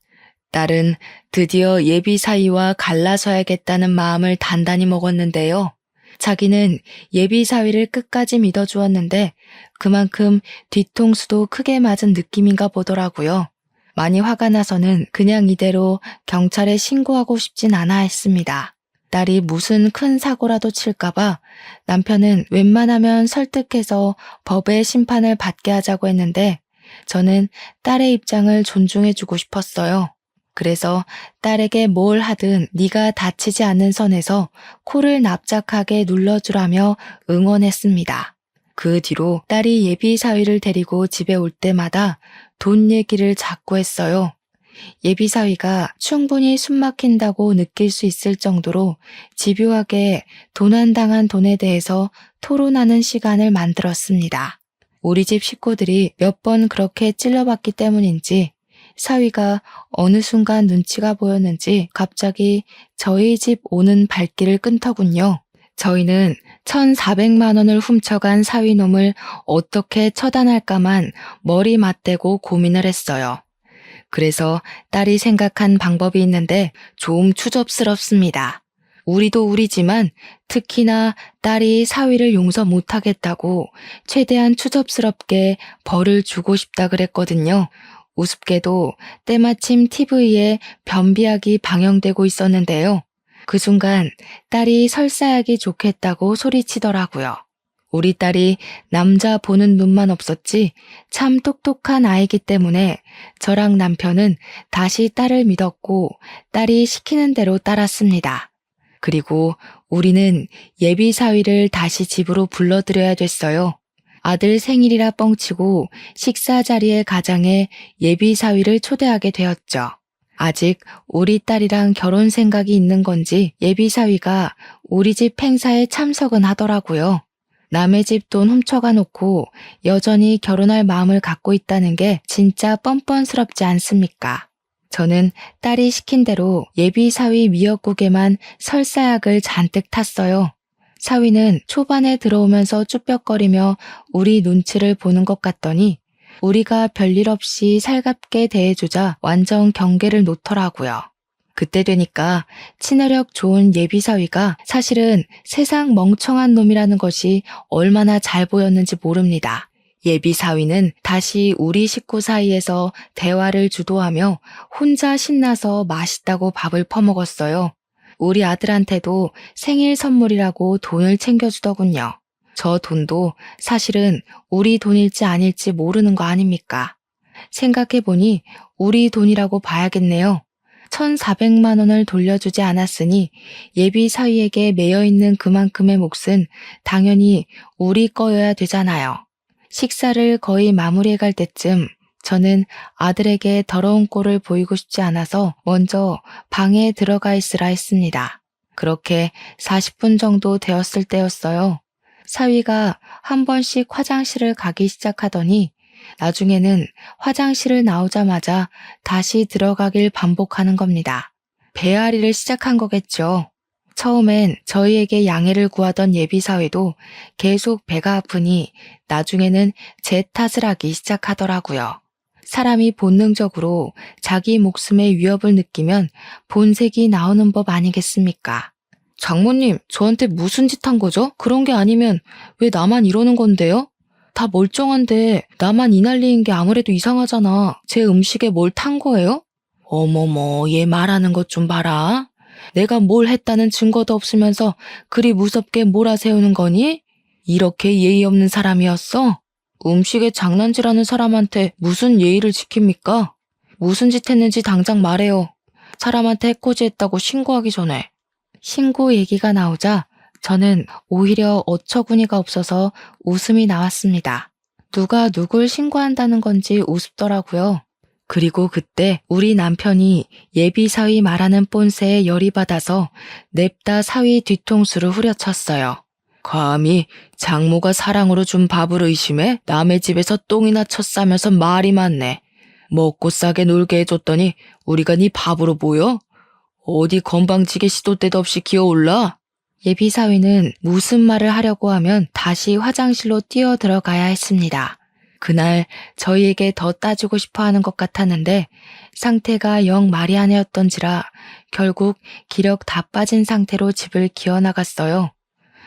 딸은 드디어 예비 사위와 갈라서야겠다는 마음을 단단히 먹었는데요. 자기는 예비 사위를 끝까지 믿어주었는데 그만큼 뒤통수도 크게 맞은 느낌인가 보더라고요. 많이 화가 나서는 그냥 이대로 경찰에 신고하고 싶진 않아 했습니다. 딸이 무슨 큰 사고라도 칠까봐 남편은 웬만하면 설득해서 법의 심판을 받게 하자고 했는데 저는 딸의 입장을 존중해주고 싶었어요. 그래서 딸에게 뭘 하든 네가 다치지 않는 선에서 코를 납작하게 눌러주라며 응원했습니다. 그 뒤로 딸이 예비 사위를 데리고 집에 올 때마다 돈 얘기를 자꾸 했어요. 예비 사위가 충분히 숨막힌다고 느낄 수 있을 정도로 집요하게 도난당한 돈에 대해서 토론하는 시간을 만들었습니다. 우리 집 식구들이 몇 번 그렇게 찔러봤기 때문인지 사위가 어느 순간 눈치가 보였는지 갑자기 저희 집 오는 발길을 끊더군요. 저희는 1,400만 원을 훔쳐간 사위놈을 어떻게 처단할까만 머리 맞대고 고민을 했어요. 그래서 딸이 생각한 방법이 있는데 좀 추접스럽습니다. 우리도 우리지만 특히나 딸이 사위를 용서 못하겠다고 최대한 추접스럽게 벌을 주고 싶다 그랬거든요. 우습게도 때마침 TV에 변비약이 방영되고 있었는데요. 그 순간 딸이 설사하기 좋겠다고 소리치더라고요. 우리 딸이 남자 보는 눈만 없었지 참 똑똑한 아이기 때문에 저랑 남편은 다시 딸을 믿었고 딸이 시키는 대로 따랐습니다. 그리고 우리는 예비 사위를 다시 집으로 불러들여야 됐어요. 아들 생일이라 뻥치고 식사 자리에 가장에 예비 사위를 초대하게 되었죠. 아직 우리 딸이랑 결혼 생각이 있는 건지 예비 사위가 우리 집 행사에 참석은 하더라고요. 남의 집 돈 훔쳐가 놓고 여전히 결혼할 마음을 갖고 있다는 게 진짜 뻔뻔스럽지 않습니까? 저는 딸이 시킨 대로 예비 사위 미역국에만 설사약을 잔뜩 탔어요. 사위는 초반에 들어오면서 쭈뼛거리며 우리 눈치를 보는 것 같더니 우리가 별일 없이 살갑게 대해주자 완전 경계를 놓더라고요. 그때 되니까 친화력 좋은 예비 사위가 사실은 세상 멍청한 놈이라는 것이 얼마나 잘 보였는지 모릅니다. 예비 사위는 다시 우리 식구 사이에서 대화를 주도하며 혼자 신나서 맛있다고 밥을 퍼먹었어요. 우리 아들한테도 생일 선물이라고 돈을 챙겨주더군요. 저 돈도 사실은 우리 돈일지 아닐지 모르는 거 아닙니까? 생각해보니 우리 돈이라고 봐야겠네요. 1,400만 원을 돌려주지 않았으니 예비 사위에게 매여있는 그만큼의 몫은 당연히 우리 거여야 되잖아요. 식사를 거의 마무리해갈 때쯤 저는 아들에게 더러운 꼴을 보이고 싶지 않아서 먼저 방에 들어가 있으라 했습니다. 그렇게 40분 정도 되었을 때였어요. 사위가 한 번씩 화장실을 가기 시작하더니 나중에는 화장실을 나오자마자 다시 들어가길 반복하는 겁니다. 배앓이를 시작한 거겠죠. 처음엔 저희에게 양해를 구하던 예비사위도 계속 배가 아프니 나중에는 제 탓을 하기 시작하더라고요. 사람이 본능적으로 자기 목숨의 위협을 느끼면 본색이 나오는 법 아니겠습니까? 장모님, 저한테 무슨 짓 한 거죠? 그런 게 아니면 왜 나만 이러는 건데요? 다 멀쩡한데 나만 이 난리인 게 아무래도 이상하잖아. 제 음식에 뭘 탄 거예요? 어머머, 얘 말하는 것 좀 봐라. 내가 뭘 했다는 증거도 없으면서 그리 무섭게 몰아세우는 거니? 이렇게 예의 없는 사람이었어? 음식에 장난질하는 사람한테 무슨 예의를 지킵니까? 무슨 짓 했는지 당장 말해요. 사람한테 해코지 했다고 신고하기 전에. 신고 얘기가 나오자 저는 오히려 어처구니가 없어서 웃음이 나왔습니다. 누가 누굴 신고한다는 건지 우습더라고요. 그리고 그때 우리 남편이 예비 사위 말하는 뽐새에 열이 받아서 냅다 사위 뒤통수를 후려쳤어요. 감히 장모가 사랑으로 준 밥을 의심해 남의 집에서 똥이나 쳤싸면서 말이 많네. 먹고 싸게 놀게 해줬더니 우리가 네 밥으로 보여? 어디 건방지게 시도 때도 없이 기어올라? 예비 사위는 무슨 말을 하려고 하면 다시 화장실로 뛰어 들어가야 했습니다. 그날 저희에게 더 따지고 싶어 하는 것 같았는데 상태가 영 말이 안 해였던지라 결국 기력 다 빠진 상태로 집을 기어나갔어요.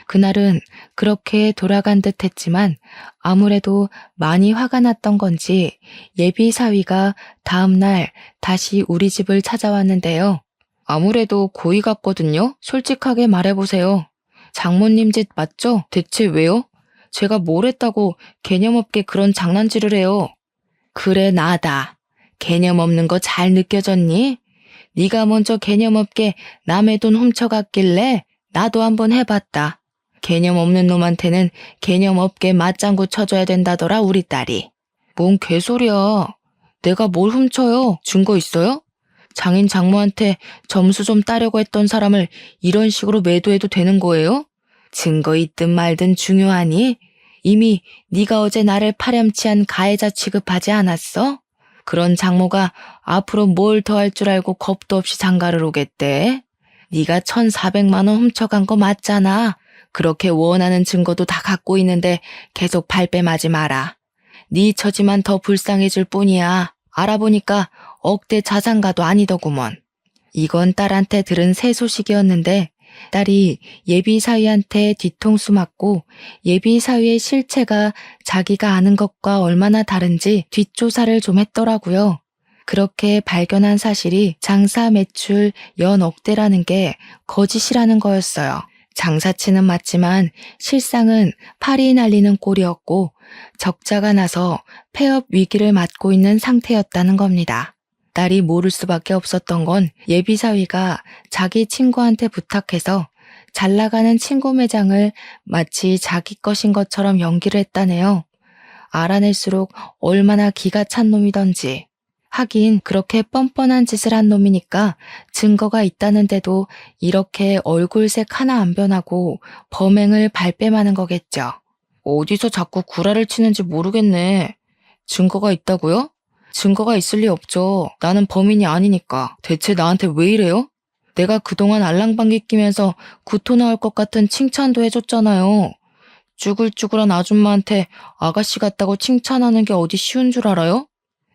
그날은 그렇게 돌아간 듯 했지만 아무래도 많이 화가 났던 건지 예비 사위가 다음날 다시 우리 집을 찾아왔는데요. 아무래도 고의 같거든요. 솔직하게 말해보세요. 장모님 짓 맞죠? 대체 왜요? 제가 뭘 했다고 개념 없게 그런 장난질을 해요. 그래, 나다. 개념 없는 거 잘 느껴졌니? 네가 먼저 개념 없게 남의 돈 훔쳐갔길래 나도 한번 해봤다. 개념 없는 놈한테는 개념 없게 맞장구 쳐줘야 된다더라, 우리 딸이. 뭔 개소리야. 내가 뭘 훔쳐요? 증거 있어요? 장인 장모한테 점수 좀 따려고 했던 사람을 이런 식으로 매도해도 되는 거예요? 증거 있든 말든 중요하니? 이미 네가 어제 나를 파렴치한 가해자 취급하지 않았어? 그런 장모가 앞으로 뭘 더 할 줄 알고 겁도 없이 장가를 오겠대? 네가 1,400만 원 훔쳐간 거 맞잖아. 그렇게 원하는 증거도 다 갖고 있는데 계속 발뺌하지 마라. 네 처지만 더 불쌍해질 뿐이야. 알아보니까 억대 자산가도 아니더구먼. 이건 딸한테 들은 새 소식이었는데 딸이 예비 사위한테 뒤통수 맞고 예비 사위의 실체가 자기가 아는 것과 얼마나 다른지 뒷조사를 좀 했더라고요. 그렇게 발견한 사실이 장사 매출 연 억대라는 게 거짓이라는 거였어요. 장사치는 맞지만 실상은 팔이 날리는 꼴이었고 적자가 나서 폐업 위기를 맞고 있는 상태였다는 겁니다. 딸이 모를 수밖에 없었던 건 예비사위가 자기 친구한테 부탁해서 잘 나가는 친구 매장을 마치 자기 것인 것처럼 연기를 했다네요. 알아낼수록 얼마나 기가 찬 놈이던지. 하긴 그렇게 뻔뻔한 짓을 한 놈이니까 증거가 있다는데도 이렇게 얼굴색 하나 안 변하고 범행을 발뺌하는 거겠죠. 어디서 자꾸 구라를 치는지 모르겠네. 증거가 있다고요? 증거가 있을 리 없죠. 나는 범인이 아니니까. 대체 나한테 왜 이래요? 내가 그동안 알랑방귀 끼면서 구토 나올 것 같은 칭찬도 해줬잖아요. 쭈글쭈글한 아줌마한테 아가씨 같다고 칭찬하는 게 어디 쉬운 줄 알아요?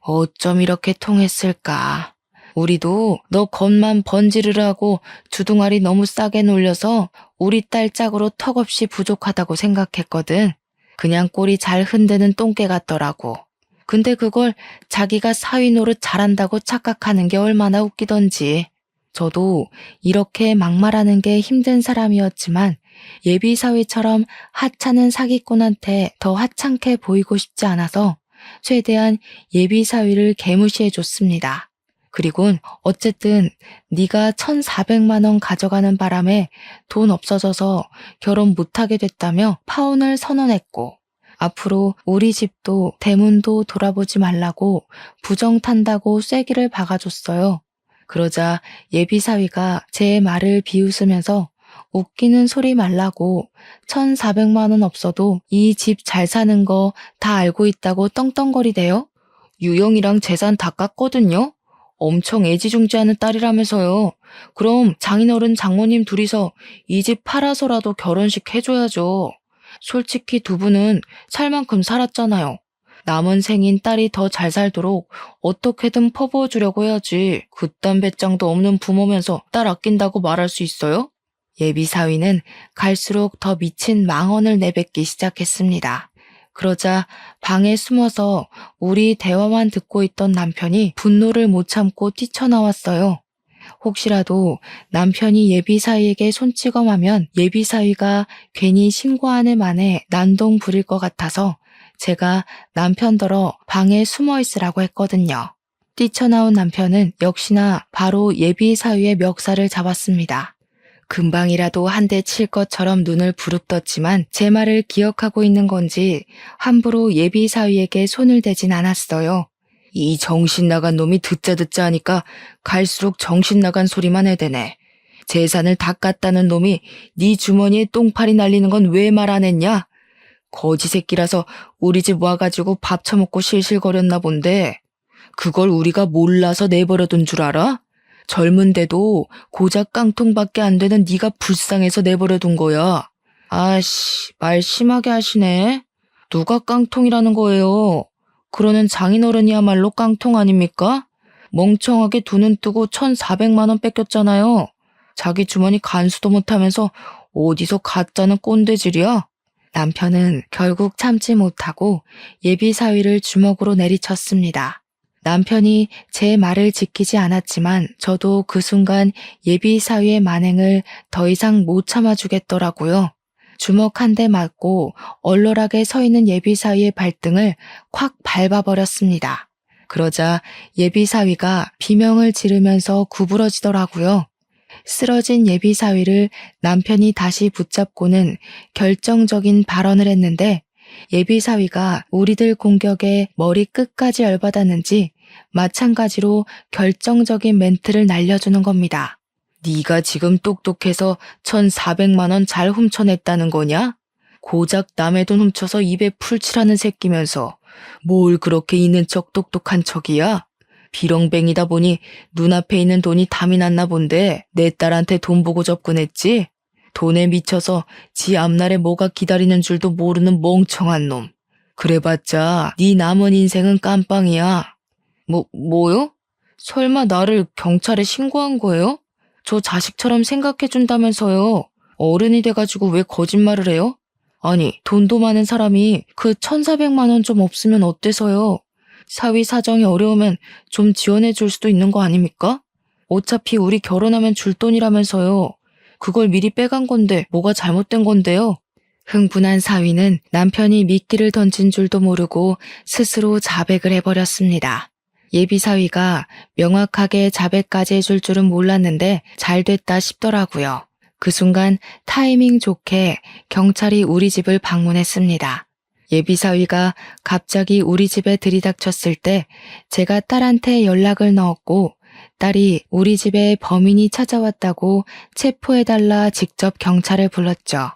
어쩜 이렇게 통했을까. 우리도 너 겉만 번지르르하고 두둥아리 너무 싸게 놀려서 우리 딸 짝으로 턱없이 부족하다고 생각했거든. 그냥 꼬리 잘 흔드는 똥개 같더라고. 근데 그걸 자기가 사위 노릇 잘한다고 착각하는 게 얼마나 웃기던지. 저도 이렇게 막말하는 게 힘든 사람이었지만 예비 사위처럼 하찮은 사기꾼한테 더 하찮게 보이고 싶지 않아서 최대한 예비 사위를 개무시해줬습니다. 그리곤 어쨌든 네가 1,400만 원 가져가는 바람에 돈 없어져서 결혼 못하게 됐다며 파혼을 선언했고, 앞으로 우리 집도 대문도 돌아보지 말라고 부정 탄다고 쐐기를 박아줬어요. 그러자 예비 사위가 제 말을 비웃으면서 웃기는 소리 말라고 1,400만 원 없어도 이 집 잘 사는 거 다 알고 있다고 떵떵거리대요. 유영이랑 재산 다 깠거든요. 엄청 애지중지하는 딸이라면서요. 그럼 장인어른 장모님 둘이서 이 집 팔아서라도 결혼식 해줘야죠. 솔직히 두 분은 살 만큼 살았잖아요. 남은 생인 딸이 더 잘 살도록 어떻게든 퍼부어주려고 해야지. 그딴 배짱도 없는 부모면서 딸 아낀다고 말할 수 있어요? 예비 사위는 갈수록 더 미친 망언을 내뱉기 시작했습니다. 그러자 방에 숨어서 우리 대화만 듣고 있던 남편이 분노를 못 참고 뛰쳐나왔어요. 혹시라도 남편이 예비 사위에게 손찌검하면 예비 사위가 괜히 신고하는 만에 난동 부릴 것 같아서 제가 남편더러 방에 숨어 있으라고 했거든요. 뛰쳐나온 남편은 역시나 바로 예비 사위의 멱살을 잡았습니다. 금방이라도 한 대 칠 것처럼 눈을 부릅떴지만 제 말을 기억하고 있는 건지 함부로 예비 사위에게 손을 대진 않았어요. 이 정신 나간 놈이 듣자 하니까 갈수록 정신 나간 소리만 해대네. 재산을 다 깠다는 놈이 네 주머니에 똥파리 날리는 건 왜 말 안 했냐? 거지 새끼라서 우리 집 와가지고 밥 처먹고 실실거렸나 본데 그걸 우리가 몰라서 내버려둔 줄 알아? 젊은데도 고작 깡통밖에 안 되는 네가 불쌍해서 내버려둔 거야. 아씨, 말 심하게 하시네. 누가 깡통이라는 거예요? 그러는 장인어른이야말로 깡통 아닙니까? 멍청하게 두 눈 뜨고 1,400만 원 뺏겼잖아요. 자기 주머니 간수도 못하면서 어디서 가짜는 꼰대질이야? 남편은 결국 참지 못하고 예비 사위를 주먹으로 내리쳤습니다. 남편이 제 말을 지키지 않았지만 저도 그 순간 예비 사위의 만행을 더 이상 못 참아주겠더라고요. 주먹 한 대 맞고 얼얼하게 서 있는 예비 사위의 발등을 콱 밟아버렸습니다. 그러자 예비 사위가 비명을 지르면서 구부러지더라고요. 쓰러진 예비 사위를 남편이 다시 붙잡고는 결정적인 발언을 했는데 예비 사위가 우리들 공격에 머리 끝까지 열받았는지 마찬가지로 결정적인 멘트를 날려주는 겁니다. 네가 지금 똑똑해서 1,400만 원 잘 훔쳐냈다는 거냐? 고작 남의 돈 훔쳐서 입에 풀칠하는 새끼면서 뭘 그렇게 있는 척 똑똑한 척이야? 비렁뱅이다 보니 눈앞에 있는 돈이 담이 났나 본데 내 딸한테 돈 보고 접근했지? 돈에 미쳐서 지 앞날에 뭐가 기다리는 줄도 모르는 멍청한 놈. 그래봤자 네 남은 인생은 깜빵이야. 뭐요? 설마 나를 경찰에 신고한 거예요? 저 자식처럼 생각해준다면서요. 어른이 돼가지고 왜 거짓말을 해요? 아니, 돈도 많은 사람이 그 1,400만 원 좀 없으면 어때서요? 사위 사정이 어려우면 좀 지원해줄 수도 있는 거 아닙니까? 어차피 우리 결혼하면 줄 돈이라면서요. 그걸 미리 빼간 건데 뭐가 잘못된 건데요? 흥분한 사위는 남편이 미끼를 던진 줄도 모르고 스스로 자백을 해버렸습니다. 예비 사위가 명확하게 자백까지 해줄 줄은 몰랐는데 잘 됐다 싶더라고요. 그 순간 타이밍 좋게 경찰이 우리 집을 방문했습니다. 예비 사위가 갑자기 우리 집에 들이닥쳤을 때 제가 딸한테 연락을 넣었고 딸이 우리 집에 범인이 찾아왔다고 체포해달라 직접 경찰을 불렀죠.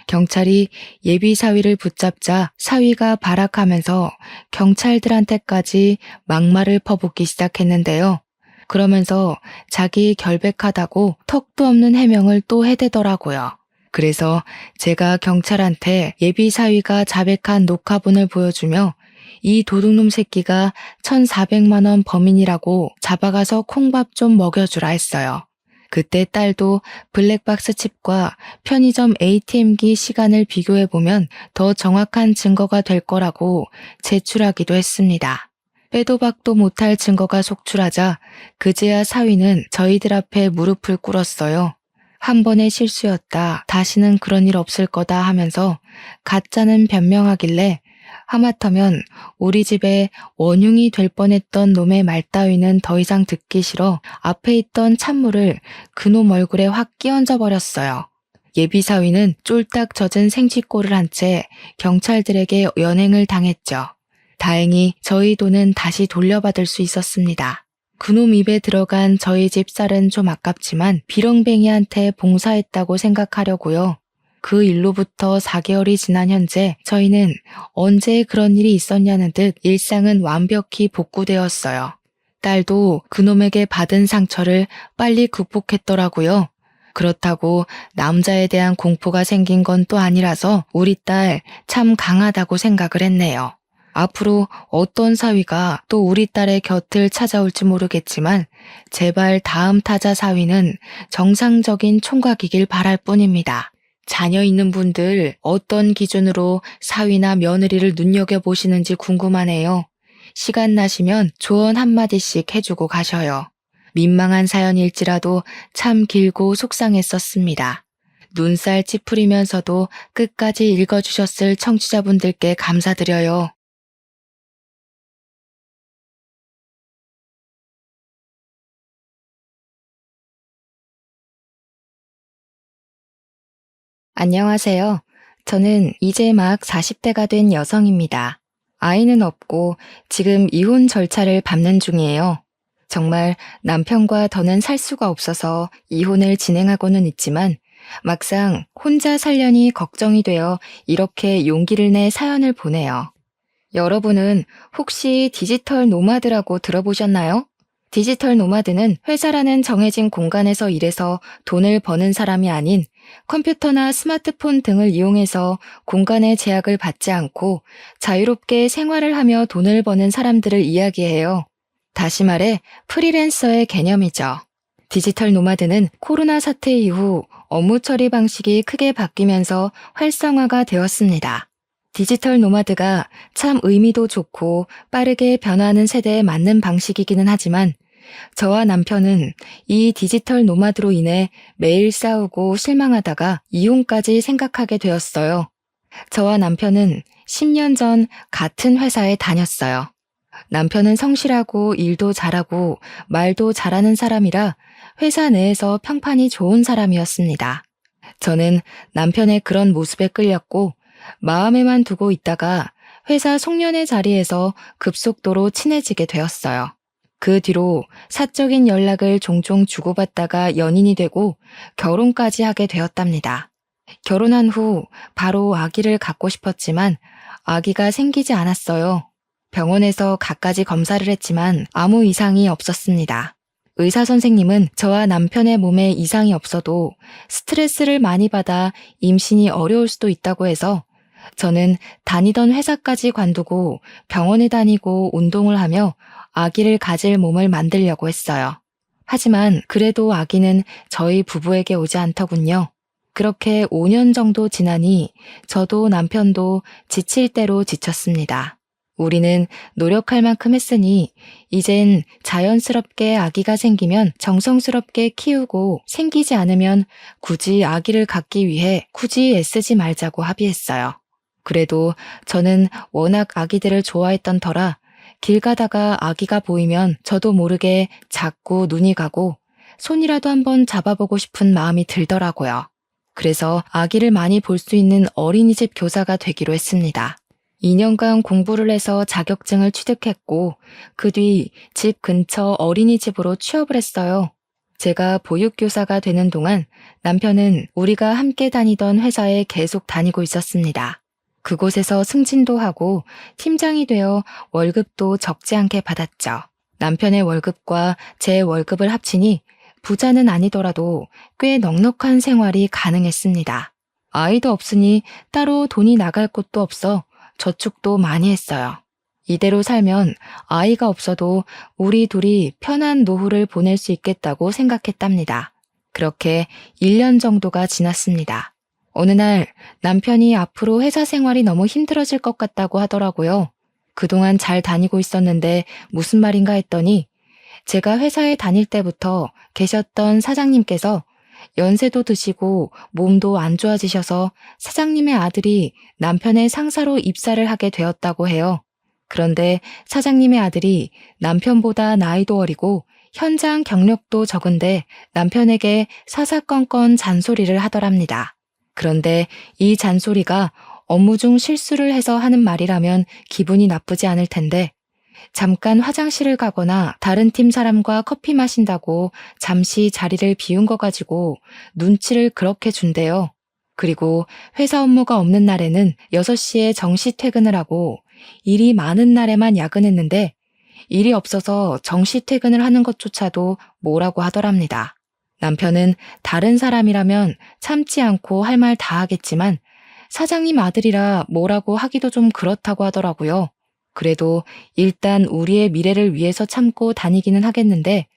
경찰이 예비 사위를 붙잡자 사위가 발악하면서 경찰들한테까지 막말을 퍼붓기 시작했는데요. 그러면서 자기 결백하다고 턱도 없는 해명을 또 해대더라고요. 그래서 제가 경찰한테 예비 사위가 자백한 녹화본을 보여주며 이 도둑놈 새끼가 1,400만 원 범인이라고 잡아가서 콩밥 좀 먹여주라 했어요. 그때 딸도 블랙박스 칩과 편의점 ATM기 시간을 비교해보면 더 정확한 증거가 될 거라고 제출하기도 했습니다. 빼도 박도 못할 증거가 속출하자 그제야 사위는 저희들 앞에 무릎을 꿇었어요. 한 번의 실수였다. 다시는 그런 일 없을 거다 하면서 가짜는 변명하길래 하마터면 우리 집에 원흉이 될 뻔했던 놈의 말 따위는 더 이상 듣기 싫어 앞에 있던 찬물을 그놈 얼굴에 확 끼얹어 버렸어요. 예비사위는 쫄딱 젖은 생쥐꼴을 한 채 경찰들에게 연행을 당했죠. 다행히 저희 돈은 다시 돌려받을 수 있었습니다. 그놈 입에 들어간 저희 집 쌀은 좀 아깝지만 비렁뱅이한테 봉사했다고 생각하려고요. 그 일로부터 4개월이 지난 현재 저희는 언제 그런 일이 있었냐는 듯 일상은 완벽히 복구되었어요. 딸도 그놈에게 받은 상처를 빨리 극복했더라고요. 그렇다고 남자에 대한 공포가 생긴 건 또 아니라서 우리 딸 참 강하다고 생각을 했네요. 앞으로 어떤 사위가 또 우리 딸의 곁을 찾아올지 모르겠지만 제발 다음 타자 사위는 정상적인 총각이길 바랄 뿐입니다. 자녀 있는 분들 어떤 기준으로 사위나 며느리를 눈여겨보시는지 궁금하네요. 시간 나시면 조언 한마디씩 해주고 가셔요. 민망한 사연일지라도 참 길고 속상했었습니다. 눈살 찌푸리면서도 끝까지 읽어주셨을 청취자분들께 감사드려요. 안녕하세요. 저는 이제 막 40대가 된 여성입니다. 아이는 없고 지금 이혼 절차를 밟는 중이에요. 정말 남편과 더는 살 수가 없어서 이혼을 진행하고는 있지만 막상 혼자 살려니 걱정이 되어 이렇게 용기를 내 사연을 보내요. 여러분은 혹시 디지털 노마드라고 들어보셨나요? 디지털 노마드는 회사라는 정해진 공간에서 일해서 돈을 버는 사람이 아닌 컴퓨터나 스마트폰 등을 이용해서 공간의 제약을 받지 않고 자유롭게 생활을 하며 돈을 버는 사람들을 이야기해요. 다시 말해 프리랜서의 개념이죠. 디지털 노마드는 코로나 사태 이후 업무 처리 방식이 크게 바뀌면서 활성화가 되었습니다. 디지털 노마드가 참 의미도 좋고 빠르게 변화하는 세대에 맞는 방식이기는 하지만 저와 남편은 이 디지털 노마드로 인해 매일 싸우고 실망하다가 이혼까지 생각하게 되었어요. 저와 남편은 10년 전 같은 회사에 다녔어요. 남편은 성실하고 일도 잘하고 말도 잘하는 사람이라 회사 내에서 평판이 좋은 사람이었습니다. 저는 남편의 그런 모습에 끌렸고 마음에만 두고 있다가 회사 송년회 자리에서 급속도로 친해지게 되었어요. 그 뒤로 사적인 연락을 종종 주고받다가 연인이 되고 결혼까지 하게 되었답니다. 결혼한 후 바로 아기를 갖고 싶었지만 아기가 생기지 않았어요. 병원에서 갖가지 검사를 했지만 아무 이상이 없었습니다. 의사 선생님은 저와 남편의 몸에 이상이 없어도 스트레스를 많이 받아 임신이 어려울 수도 있다고 해서 저는 다니던 회사까지 관두고 병원에 다니고 운동을 하며 아기를 가질 몸을 만들려고 했어요. 하지만 그래도 아기는 저희 부부에게 오지 않더군요. 그렇게 5년 정도 지나니 저도 남편도 지칠 대로 지쳤습니다. 우리는 노력할 만큼 했으니 이젠 자연스럽게 아기가 생기면 정성스럽게 키우고 생기지 않으면 굳이 아기를 갖기 위해 굳이 애쓰지 말자고 합의했어요. 그래도 저는 워낙 아기들을 좋아했던 터라 길 가다가 아기가 보이면 저도 모르게 자꾸 눈이 가고 손이라도 한번 잡아보고 싶은 마음이 들더라고요. 그래서 아기를 많이 볼 수 있는 어린이집 교사가 되기로 했습니다. 2년간 공부를 해서 자격증을 취득했고 그 뒤 집 근처 어린이집으로 취업을 했어요. 제가 보육교사가 되는 동안 남편은 우리가 함께 다니던 회사에 계속 다니고 있었습니다. 그곳에서 승진도 하고 팀장이 되어 월급도 적지 않게 받았죠. 남편의 월급과 제 월급을 합치니 부자는 아니더라도 꽤 넉넉한 생활이 가능했습니다. 아이도 없으니 따로 돈이 나갈 곳도 없어 저축도 많이 했어요. 이대로 살면 아이가 없어도 우리 둘이 편한 노후를 보낼 수 있겠다고 생각했답니다. 그렇게 1년 정도가 지났습니다. 어느 날 남편이 앞으로 회사 생활이 너무 힘들어질 것 같다고 하더라고요. 그동안 잘 다니고 있었는데 무슨 말인가 했더니 제가 회사에 다닐 때부터 계셨던 사장님께서 연세도 드시고 몸도 안 좋아지셔서 사장님의 아들이 남편의 상사로 입사를 하게 되었다고 해요. 그런데 사장님의 아들이 남편보다 나이도 어리고 현장 경력도 적은데 남편에게 사사건건 잔소리를 하더랍니다. 그런데 이 잔소리가 업무 중 실수를 해서 하는 말이라면 기분이 나쁘지 않을 텐데 잠깐 화장실을 가거나 다른 팀 사람과 커피 마신다고 잠시 자리를 비운 거 가지고 눈치를 그렇게 준대요. 그리고 회사 업무가 없는 날에는 6시에 정시 퇴근을 하고 일이 많은 날에만 야근했는데 일이 없어서 정시 퇴근을 하는 것조차도 뭐라고 하더랍니다. 남편은 다른 사람이라면 참지 않고 할 말 다 하겠지만 사장님 아들이라 뭐라고 하기도 좀 그렇다고 하더라고요. 그래도 일단 우리의 미래를 위해서 참고 다니기는 하겠는데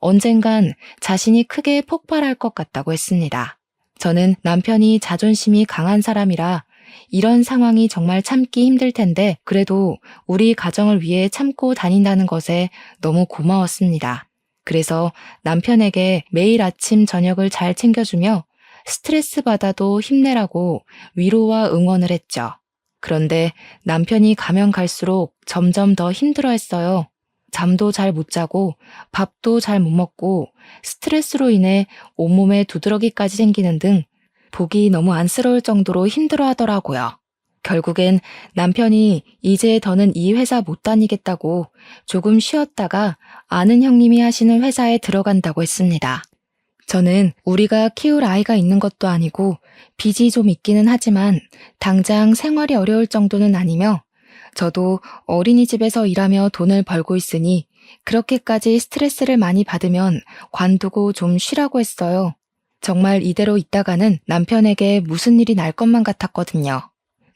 언젠간 자신이 크게 폭발할 것 같다고 했습니다. 저는 남편이 자존심이 강한 사람이라 이런 상황이 정말 참기 힘들 텐데 그래도 우리 가정을 위해 참고 다닌다는 것에 너무 고마웠습니다. 그래서 남편에게 매일 아침 저녁을 잘 챙겨주며 스트레스 받아도 힘내라고 위로와 응원을 했죠. 그런데 남편이 가면 갈수록 점점 더 힘들어했어요. 잠도 잘 못 자고 밥도 잘 못 먹고 스트레스로 인해 온몸에 두드러기까지 생기는 등 보기 너무 안쓰러울 정도로 힘들어 하더라고요. 결국엔 남편이 이제 더는 이 회사 못 다니겠다고 조금 쉬었다가 아는 형님이 하시는 회사에 들어간다고 했습니다. 저는 우리가 키울 아이가 있는 것도 아니고 빚이 좀 있기는 하지만 당장 생활이 어려울 정도는 아니며 저도 어린이집에서 일하며 돈을 벌고 있으니 그렇게까지 스트레스를 많이 받으면 관두고 좀 쉬라고 했어요. 정말 이대로 있다가는 남편에게 무슨 일이 날 것만 같았거든요.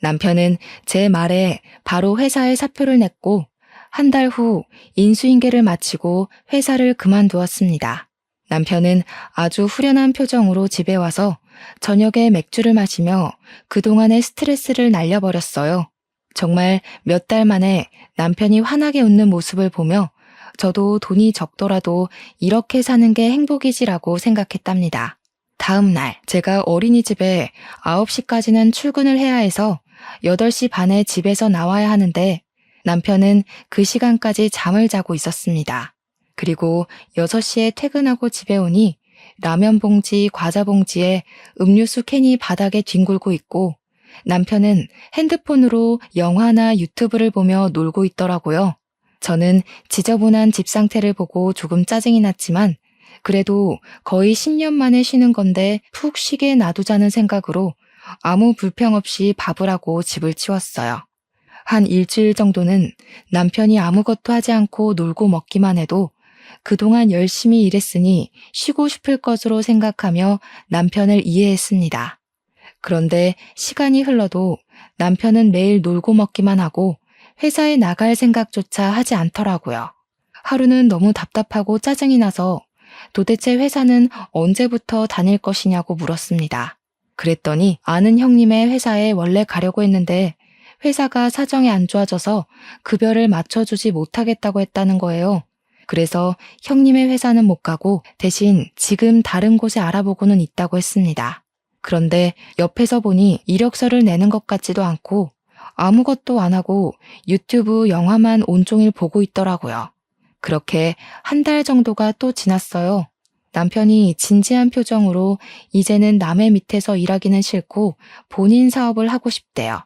남편은 제 말에 바로 회사에 사표를 냈고 한 달 후 인수인계를 마치고 회사를 그만두었습니다. 남편은 아주 후련한 표정으로 집에 와서 저녁에 맥주를 마시며 그동안의 스트레스를 날려버렸어요. 정말 몇 달 만에 남편이 환하게 웃는 모습을 보며 저도 돈이 적더라도 이렇게 사는 게 행복이지라고 생각했답니다. 다음 날 제가 어린이집에 9시까지는 출근을 해야 해서 8시 반에 집에서 나와야 하는데 남편은 그 시간까지 잠을 자고 있었습니다. 그리고 6시에 퇴근하고 집에 오니 라면 봉지, 과자 봉지에 음료수 캔이 바닥에 뒹굴고 있고 남편은 핸드폰으로 영화나 유튜브를 보며 놀고 있더라고요. 저는 지저분한 집 상태를 보고 조금 짜증이 났지만 그래도 거의 10년 만에 쉬는 건데 푹 쉬게 놔두자는 생각으로 아무 불평 없이 밥을 하고 집을 치웠어요. 한 일주일 정도는 남편이 아무것도 하지 않고 놀고 먹기만 해도 그동안 열심히 일했으니 쉬고 싶을 것으로 생각하며 남편을 이해했습니다. 그런데 시간이 흘러도 남편은 매일 놀고 먹기만 하고 회사에 나갈 생각조차 하지 않더라고요. 하루는 너무 답답하고 짜증이 나서 도대체 회사는 언제부터 다닐 것이냐고 물었습니다. 그랬더니 아는 형님의 회사에 원래 가려고 했는데 회사가 사정이 안 좋아져서 급여를 맞춰주지 못하겠다고 했다는 거예요. 그래서 형님의 회사는 못 가고 대신 지금 다른 곳에 알아보고는 있다고 했습니다. 그런데 옆에서 보니 이력서를 내는 것 같지도 않고 아무것도 안 하고 유튜브 영화만 온종일 보고 있더라고요. 그렇게 한 달 정도가 또 지났어요. 남편이 진지한 표정으로 이제는 남의 밑에서 일하기는 싫고 본인 사업을 하고 싶대요.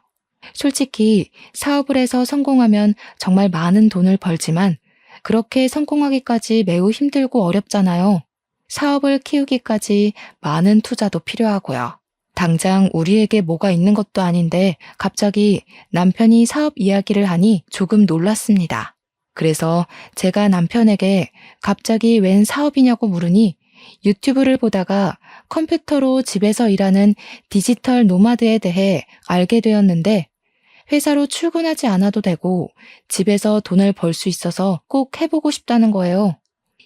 솔직히 사업을 해서 성공하면 정말 많은 돈을 벌지만 그렇게 성공하기까지 매우 힘들고 어렵잖아요. 사업을 키우기까지 많은 투자도 필요하고요. 당장 우리에게 뭐가 있는 것도 아닌데 갑자기 남편이 사업 이야기를 하니 조금 놀랐습니다. 그래서 제가 남편에게 갑자기 웬 사업이냐고 물으니 유튜브를 보다가 컴퓨터로 집에서 일하는 디지털 노마드에 대해 알게 되었는데 회사로 출근하지 않아도 되고 집에서 돈을 벌 수 있어서 꼭 해보고 싶다는 거예요.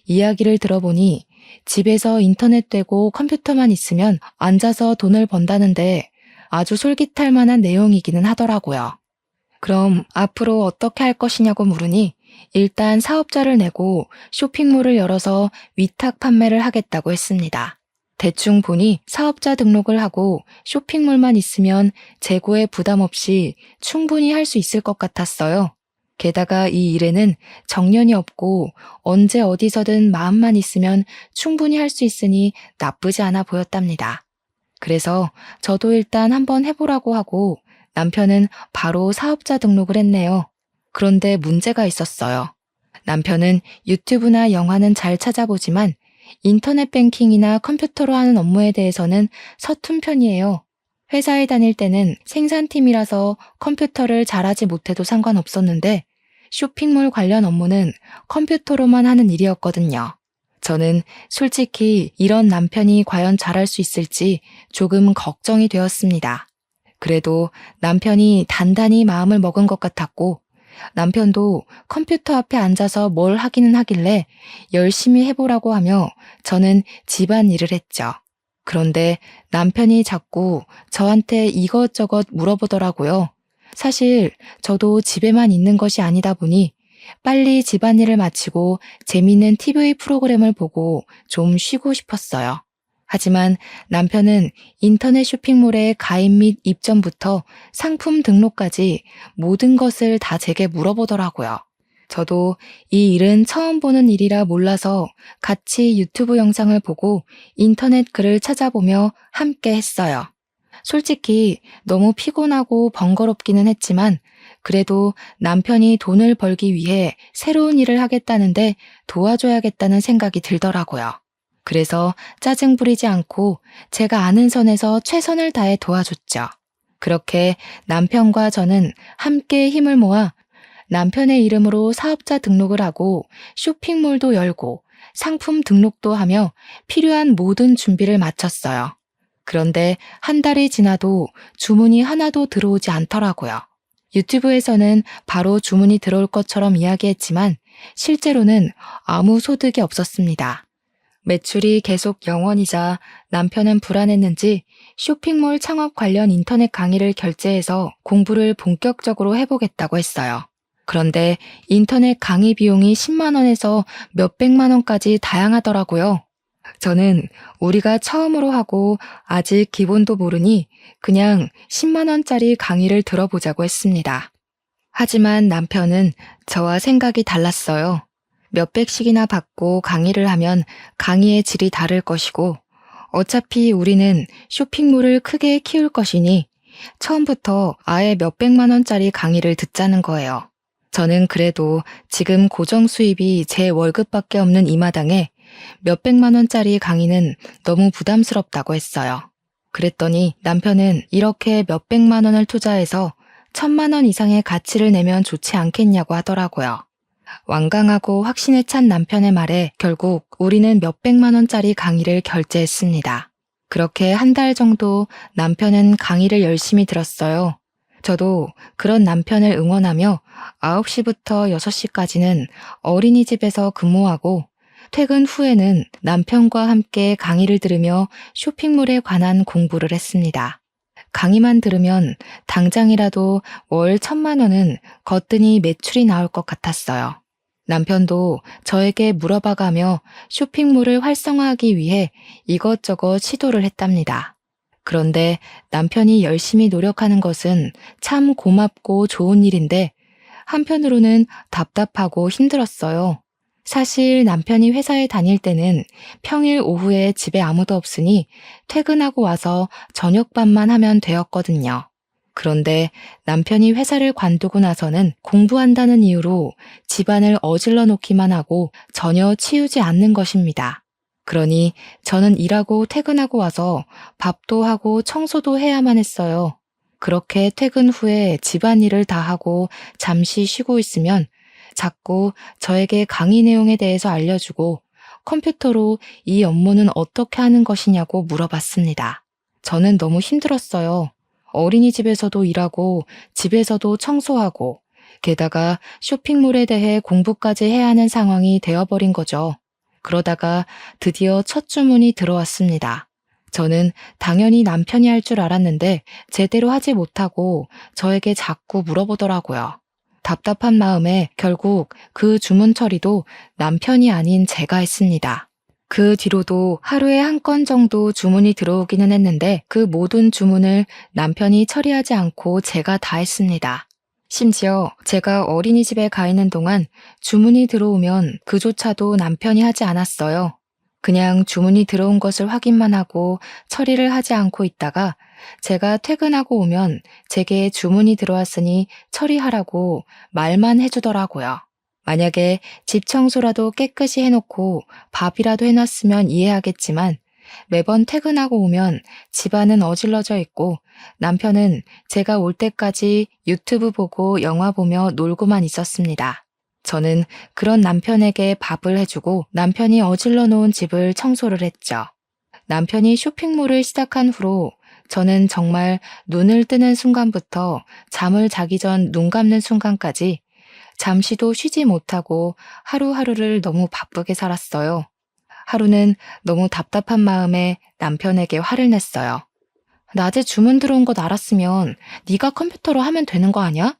이야기를 들어보니 집에서 인터넷 되고 컴퓨터만 있으면 앉아서 돈을 번다는데 아주 솔깃할 만한 내용이기는 하더라고요. 그럼 앞으로 어떻게 할 것이냐고 물으니 일단 사업자를 내고 쇼핑몰을 열어서 위탁 판매를 하겠다고 했습니다. 대충 보니 사업자 등록을 하고 쇼핑몰만 있으면 재고에 부담 없이 충분히 할 수 있을 것 같았어요. 게다가 이 일에는 정년이 없고 언제 어디서든 마음만 있으면 충분히 할 수 있으니 나쁘지 않아 보였답니다. 그래서 저도 일단 한번 해보라고 하고 남편은 바로 사업자 등록을 했네요. 그런데 문제가 있었어요. 남편은 유튜브나 영화는 잘 찾아보지만 인터넷 뱅킹이나 컴퓨터로 하는 업무에 대해서는 서툰 편이에요. 회사에 다닐 때는 생산팀이라서 컴퓨터를 잘하지 못해도 상관없었는데 쇼핑몰 관련 업무는 컴퓨터로만 하는 일이었거든요. 저는 솔직히 이런 남편이 과연 잘할 수 있을지 조금 걱정이 되었습니다. 그래도 남편이 단단히 마음을 먹은 것 같았고 남편도 컴퓨터 앞에 앉아서 뭘 하기는 하길래 열심히 해보라고 하며 저는 집안일을 했죠. 그런데 남편이 자꾸 저한테 이것저것 물어보더라고요. 사실 저도 집에만 있는 것이 아니다 보니 빨리 집안일을 마치고 재미있는 TV 프로그램을 보고 좀 쉬고 싶었어요. 하지만 남편은 인터넷 쇼핑몰의 가입 및 입점부터 상품 등록까지 모든 것을 다 제게 물어보더라고요. 저도 이 일은 처음 보는 일이라 몰라서 같이 유튜브 영상을 보고 인터넷 글을 찾아보며 함께 했어요. 솔직히 너무 피곤하고 번거롭기는 했지만 그래도 남편이 돈을 벌기 위해 새로운 일을 하겠다는데 도와줘야겠다는 생각이 들더라고요. 그래서 짜증 부리지 않고 제가 아는 선에서 최선을 다해 도와줬죠. 그렇게 남편과 저는 함께 힘을 모아 남편의 이름으로 사업자 등록을 하고 쇼핑몰도 열고 상품 등록도 하며 필요한 모든 준비를 마쳤어요. 그런데 한 달이 지나도 주문이 하나도 들어오지 않더라고요. 유튜브에서는 바로 주문이 들어올 것처럼 이야기했지만 실제로는 아무 소득이 없었습니다. 매출이 계속 0원이자 남편은 불안했는지 쇼핑몰 창업 관련 인터넷 강의를 결제해서 공부를 본격적으로 해보겠다고 했어요. 그런데 인터넷 강의 비용이 10만 원에서 몇백만 원까지 다양하더라고요. 저는 우리가 처음으로 하고 아직 기본도 모르니 그냥 10만 원짜리 강의를 들어보자고 했습니다. 하지만 남편은 저와 생각이 달랐어요. 몇백씩이나 받고 강의를 하면 강의의 질이 다를 것이고 어차피 우리는 쇼핑몰을 크게 키울 것이니 처음부터 아예 몇백만 원짜리 강의를 듣자는 거예요. 저는 그래도 지금 고정 수입이 제 월급밖에 없는 이 마당에 몇백만 원짜리 강의는 너무 부담스럽다고 했어요. 그랬더니 남편은 이렇게 몇백만 원을 투자해서 1,000만 원 이상의 가치를 내면 좋지 않겠냐고 하더라고요. 완강하고 확신에 찬 남편의 말에 결국 우리는 몇백만 원짜리 강의를 결제했습니다. 그렇게 한 달 정도 남편은 강의를 열심히 들었어요. 저도 그런 남편을 응원하며 9시부터 6시까지는 어린이집에서 근무하고 퇴근 후에는 남편과 함께 강의를 들으며 쇼핑몰에 관한 공부를 했습니다. 강의만 들으면 당장이라도 월 1,000만 원은 거뜬히 매출이 나올 것 같았어요. 남편도 저에게 물어봐가며 쇼핑몰을 활성화하기 위해 이것저것 시도를 했답니다. 그런데 남편이 열심히 노력하는 것은 참 고맙고 좋은 일인데 한편으로는 답답하고 힘들었어요. 사실 남편이 회사에 다닐 때는 평일 오후에 집에 아무도 없으니 퇴근하고 와서 저녁밥만 하면 되었거든요. 그런데 남편이 회사를 관두고 나서는 공부한다는 이유로 집안을 어질러 놓기만 하고 전혀 치우지 않는 것입니다. 그러니 저는 일하고 퇴근하고 와서 밥도 하고 청소도 해야만 했어요. 그렇게 퇴근 후에 집안일을 다 하고 잠시 쉬고 있으면 자꾸 저에게 강의 내용에 대해서 알려주고 컴퓨터로 이 업무는 어떻게 하는 것이냐고 물어봤습니다. 저는 너무 힘들었어요. 어린이집에서도 일하고 집에서도 청소하고 게다가 쇼핑몰에 대해 공부까지 해야 하는 상황이 되어버린 거죠. 그러다가 드디어 첫 주문이 들어왔습니다. 저는 당연히 남편이 할 줄 알았는데 제대로 하지 못하고 저에게 자꾸 물어보더라고요. 답답한 마음에 결국 그 주문 처리도 남편이 아닌 제가 했습니다. 그 뒤로도 하루에 한 건 정도 주문이 들어오기는 했는데 그 모든 주문을 남편이 처리하지 않고 제가 다 했습니다. 심지어 제가 어린이집에 가 있는 동안 주문이 들어오면 그조차도 남편이 하지 않았어요. 그냥 주문이 들어온 것을 확인만 하고 처리를 하지 않고 있다가 제가 퇴근하고 오면 제게 주문이 들어왔으니 처리하라고 말만 해주더라고요. 만약에 집 청소라도 깨끗이 해놓고 밥이라도 해놨으면 이해하겠지만 매번 퇴근하고 오면 집안은 어질러져 있고 남편은 제가 올 때까지 유튜브 보고 영화 보며 놀고만 있었습니다. 저는 그런 남편에게 밥을 해주고 남편이 어질러 놓은 집을 청소를 했죠. 남편이 쇼핑몰을 시작한 후로 저는 정말 눈을 뜨는 순간부터 잠을 자기 전 눈 감는 순간까지 잠시도 쉬지 못하고 하루하루를 너무 바쁘게 살았어요. 하루는 너무 답답한 마음에 남편에게 화를 냈어요. 낮에 주문 들어온 것 알았으면 네가 컴퓨터로 하면 되는 거 아니야?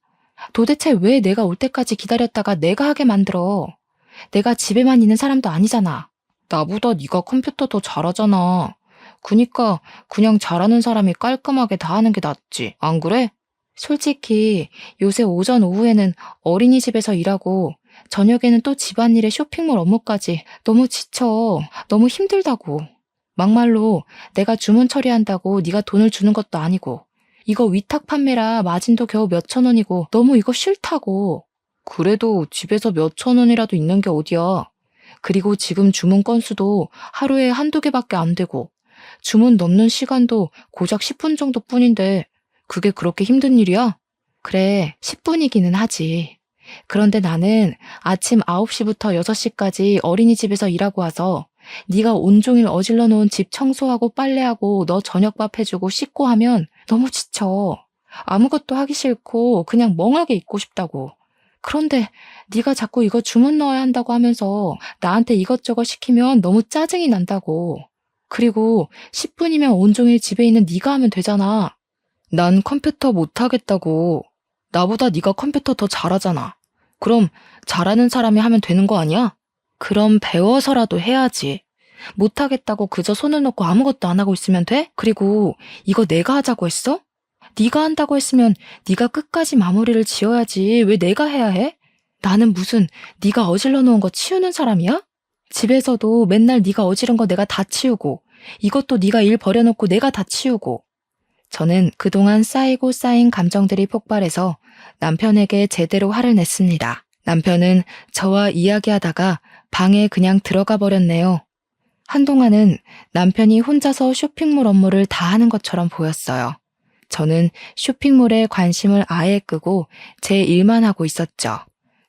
도대체 왜 내가 올 때까지 기다렸다가 내가 하게 만들어? 내가 집에만 있는 사람도 아니잖아. 나보다 네가 컴퓨터 더 잘하잖아. 그니까 그냥 잘하는 사람이 깔끔하게 다 하는 게 낫지. 안 그래? 솔직히 요새 오전 오후에는 어린이집에서 일하고 저녁에는 또 집안일에 쇼핑몰 업무까지 너무 지쳐. 너무 힘들다고. 막말로 내가 주문 처리한다고 네가 돈을 주는 것도 아니고 이거 위탁 판매라 마진도 겨우 몇천 원이고 너무 이거 싫다고. 그래도 집에서 몇천 원이라도 있는 게 어디야. 그리고 지금 주문 건수도 하루에 한두 개밖에 안 되고 주문 넣는 시간도 고작 10분 정도뿐인데 그게 그렇게 힘든 일이야? 그래, 10분이기는 하지. 그런데 나는 아침 9시부터 6시까지 어린이집에서 일하고 와서 네가 온종일 어질러 놓은 집 청소하고 빨래하고 너 저녁밥 해주고 씻고 하면 너무 지쳐. 아무것도 하기 싫고 그냥 멍하게 있고 싶다고. 그런데 네가 자꾸 이거 주문 넣어야 한다고 하면서 나한테 이것저것 시키면 너무 짜증이 난다고. 그리고 10분이면 온종일 집에 있는 네가 하면 되잖아. 난 컴퓨터 못하겠다고. 나보다 네가 컴퓨터 더 잘하잖아. 그럼 잘하는 사람이 하면 되는 거 아니야? 그럼 배워서라도 해야지. 못하겠다고 그저 손을 놓고 아무것도 안 하고 있으면 돼? 그리고 이거 내가 하자고 했어? 네가 한다고 했으면 네가 끝까지 마무리를 지어야지. 왜 내가 해야 해? 나는 무슨 네가 어질러 놓은 거 치우는 사람이야? 집에서도 맨날 네가 어지른 거 내가 다 치우고 이것도 네가 일 버려놓고 내가 다 치우고. 저는 그동안 쌓이고 쌓인 감정들이 폭발해서 남편에게 제대로 화를 냈습니다. 남편은 저와 이야기하다가 방에 그냥 들어가 버렸네요. 한동안은 남편이 혼자서 쇼핑몰 업무를 다 하는 것처럼 보였어요. 저는 쇼핑몰에 관심을 아예 끄고 제 일만 하고 있었죠.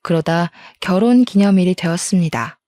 그러다 결혼 기념일이 되었습니다.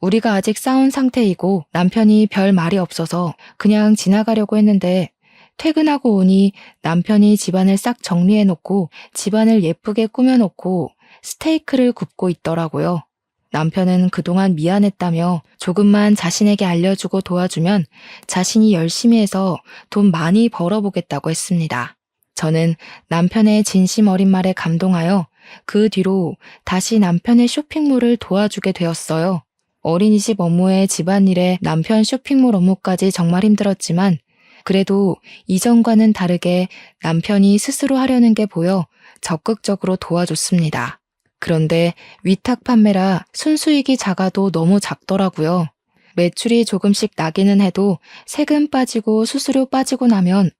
우리가 아직 싸운 상태이고 남편이 별 말이 없어서 그냥 지나가려고 했는데 퇴근하고 오니 남편이 집안을 싹 정리해놓고 집안을 예쁘게 꾸며놓고 스테이크를 굽고 있더라고요. 남편은 그동안 미안했다며 조금만 자신에게 알려주고 도와주면 자신이 열심히 해서 돈 많이 벌어보겠다고 했습니다. 저는 남편의 진심 어린 말에 감동하여 그 뒤로 다시 남편의 쇼핑몰을 도와주게 되었어요. 어린이집 업무에 집안일에 남편 쇼핑몰 업무까지 정말 힘들었지만 그래도 이전과는 다르게 남편이 스스로 하려는 게 보여 적극적으로 도와줬습니다. 그런데 위탁 판매라 순수익이 작아도 너무 작더라고요. 매출이 조금씩 나기는 해도 세금 빠지고 수수료 빠지고 나면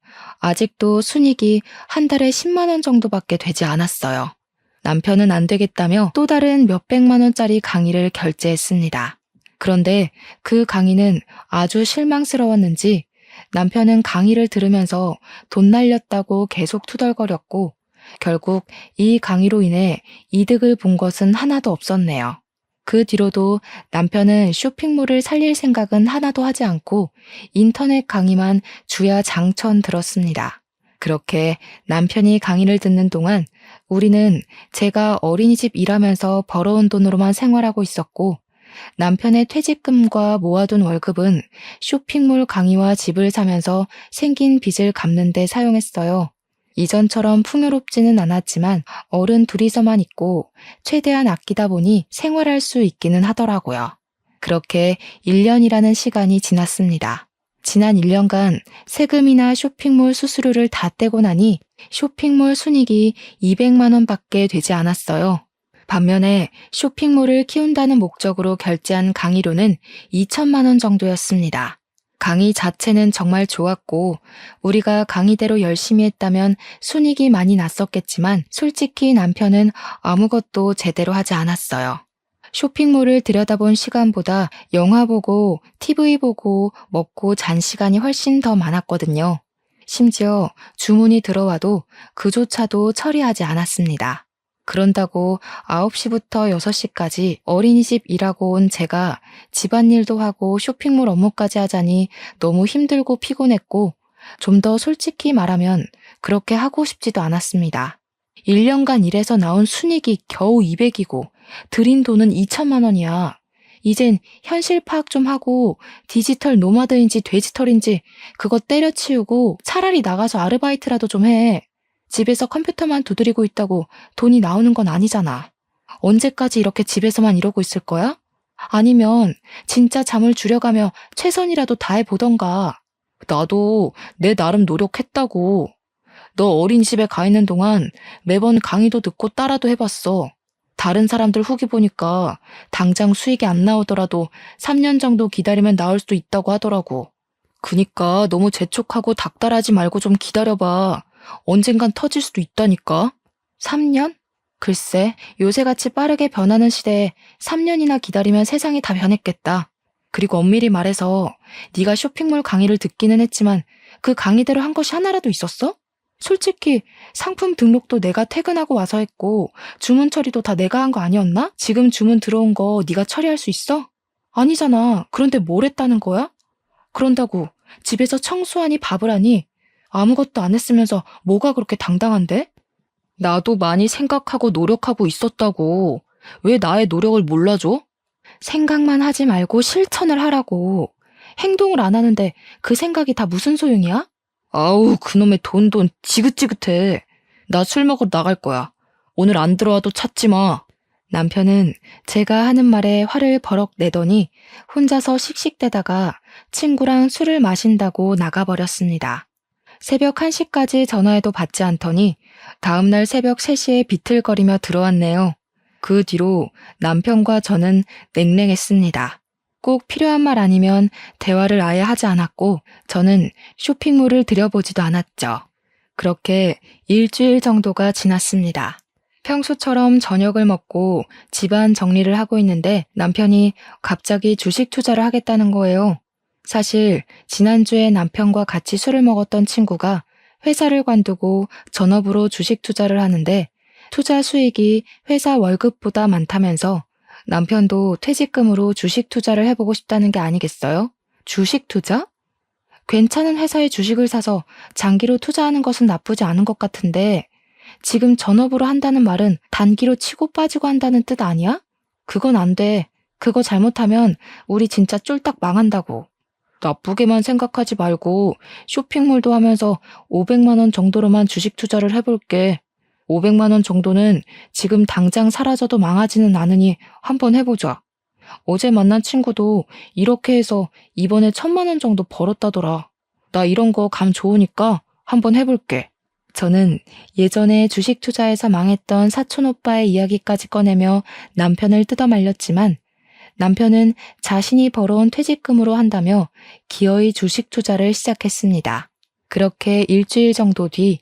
아직도 순익이 한 달에 10만 원 정도밖에 되지 않았어요. 남편은 안 되겠다며 또 다른 몇백만 원짜리 강의를 결제했습니다. 그런데 그 강의는 아주 실망스러웠는지 남편은 강의를 들으면서 돈 날렸다고 계속 투덜거렸고 결국 이 강의로 인해 이득을 본 것은 하나도 없었네요. 그 뒤로도 남편은 쇼핑몰을 살릴 생각은 하나도 하지 않고 인터넷 강의만 주야 장천 들었습니다. 그렇게 남편이 강의를 듣는 동안 우리는 제가 어린이집 일하면서 벌어온 돈으로만 생활하고 있었고 남편의 퇴직금과 모아둔 월급은 쇼핑몰 강의와 집을 사면서 생긴 빚을 갚는 데 사용했어요. 이전처럼 풍요롭지는 않았지만 어른 둘이서만 있고 최대한 아끼다 보니 생활할 수 있기는 하더라고요. 그렇게 1년이라는 시간이 지났습니다. 지난 1년간 세금이나 쇼핑몰 수수료를 다 떼고 나니 쇼핑몰 순이익이 200만 원밖에 되지 않았어요. 반면에 쇼핑몰을 키운다는 목적으로 결제한 강의료는 2천만 원 정도였습니다. 강의 자체는 정말 좋았고 우리가 강의대로 열심히 했다면 순이익이 많이 났었겠지만 솔직히 남편은 아무것도 제대로 하지 않았어요. 쇼핑몰을 들여다본 시간보다 영화 보고 TV 보고 먹고 잔 시간이 훨씬 더 많았거든요. 심지어 주문이 들어와도 그조차도 처리하지 않았습니다. 그런다고 9시부터 6시까지 어린이집 일하고 온 제가 집안일도 하고 쇼핑몰 업무까지 하자니 너무 힘들고 피곤했고 좀 더 솔직히 말하면 그렇게 하고 싶지도 않았습니다. 1년간 일해서 나온 순이익이 겨우 200이고 들인 돈은 2천만 원이야. 이젠 현실 파악 좀 하고 디지털 노마드인지 돼지털인지 그거 때려치우고 차라리 나가서 아르바이트라도 좀 해. 집에서 컴퓨터만 두드리고 있다고 돈이 나오는 건 아니잖아. 언제까지 이렇게 집에서만 이러고 있을 거야? 아니면 진짜 잠을 줄여가며 최선이라도 다해보던가. 나도 내 나름 노력했다고. 너 어린이집에 가 있는 동안 매번 강의도 듣고 따라도 해봤어. 다른 사람들 후기 보니까 당장 수익이 안 나오더라도 3년 정도 기다리면 나올 수도 있다고 하더라고. 그니까 너무 재촉하고 닥달하지 말고 좀 기다려봐. 언젠간 터질 수도 있다니까. 3년? 글쎄, 요새같이 빠르게 변하는 시대에 3년이나 기다리면 세상이 다 변했겠다. 그리고 엄밀히 말해서 네가 쇼핑몰 강의를 듣기는 했지만 그 강의대로 한 것이 하나라도 있었어? 솔직히 상품 등록도 내가 퇴근하고 와서 했고 주문 처리도 다 내가 한 거 아니었나? 지금 주문 들어온 거 네가 처리할 수 있어? 아니잖아. 그런데 뭘 했다는 거야? 그런다고 집에서 청소하니 밥을 하니 아무것도 안 했으면서 뭐가 그렇게 당당한데? 나도 많이 생각하고 노력하고 있었다고. 왜 나의 노력을 몰라줘? 생각만 하지 말고 실천을 하라고. 행동을 안 하는데 그 생각이 다 무슨 소용이야? 아우, 그놈의 돈 지긋지긋해. 나 술 먹으러 나갈 거야. 오늘 안 들어와도 찾지 마. 남편은 제가 하는 말에 화를 버럭 내더니 혼자서 씩씩대다가 친구랑 술을 마신다고 나가버렸습니다. 새벽 1시까지 전화해도 받지 않더니 다음날 새벽 3시에 비틀거리며 들어왔네요. 그 뒤로 남편과 저는 냉랭했습니다. 꼭 필요한 말 아니면 대화를 아예 하지 않았고 저는 쇼핑몰을 들여보지도 않았죠. 그렇게 일주일 정도가 지났습니다. 평소처럼 저녁을 먹고 집안 정리를 하고 있는데 남편이 갑자기 주식 투자를 하겠다는 거예요. 사실 지난주에 남편과 같이 술을 먹었던 친구가 회사를 관두고 전업으로 주식 투자를 하는데 투자 수익이 회사 월급보다 많다면서 남편도 퇴직금으로 주식 투자를 해보고 싶다는 게 아니겠어요? 주식 투자? 괜찮은 회사의 주식을 사서 장기로 투자하는 것은 나쁘지 않은 것 같은데 지금 전업으로 한다는 말은 단기로 치고 빠지고 한다는 뜻 아니야? 그건 안 돼. 그거 잘못하면 우리 진짜 쫄딱 망한다고. 나쁘게만 생각하지 말고 쇼핑몰도 하면서 500만 원 정도로만 주식 투자를 해볼게. 500만 원 정도는 지금 당장 사라져도 망하지는 않으니 한번 해보자. 어제 만난 친구도 이렇게 해서 이번에 1,000만 원 정도 벌었다더라. 나 이런 거 감 좋으니까 한번 해볼게. 저는 예전에 주식 투자에서 망했던 사촌 오빠의 이야기까지 꺼내며 남편을 뜯어말렸지만 남편은 자신이 벌어온 퇴직금으로 한다며 기어이 주식 투자를 시작했습니다. 그렇게 일주일 정도 뒤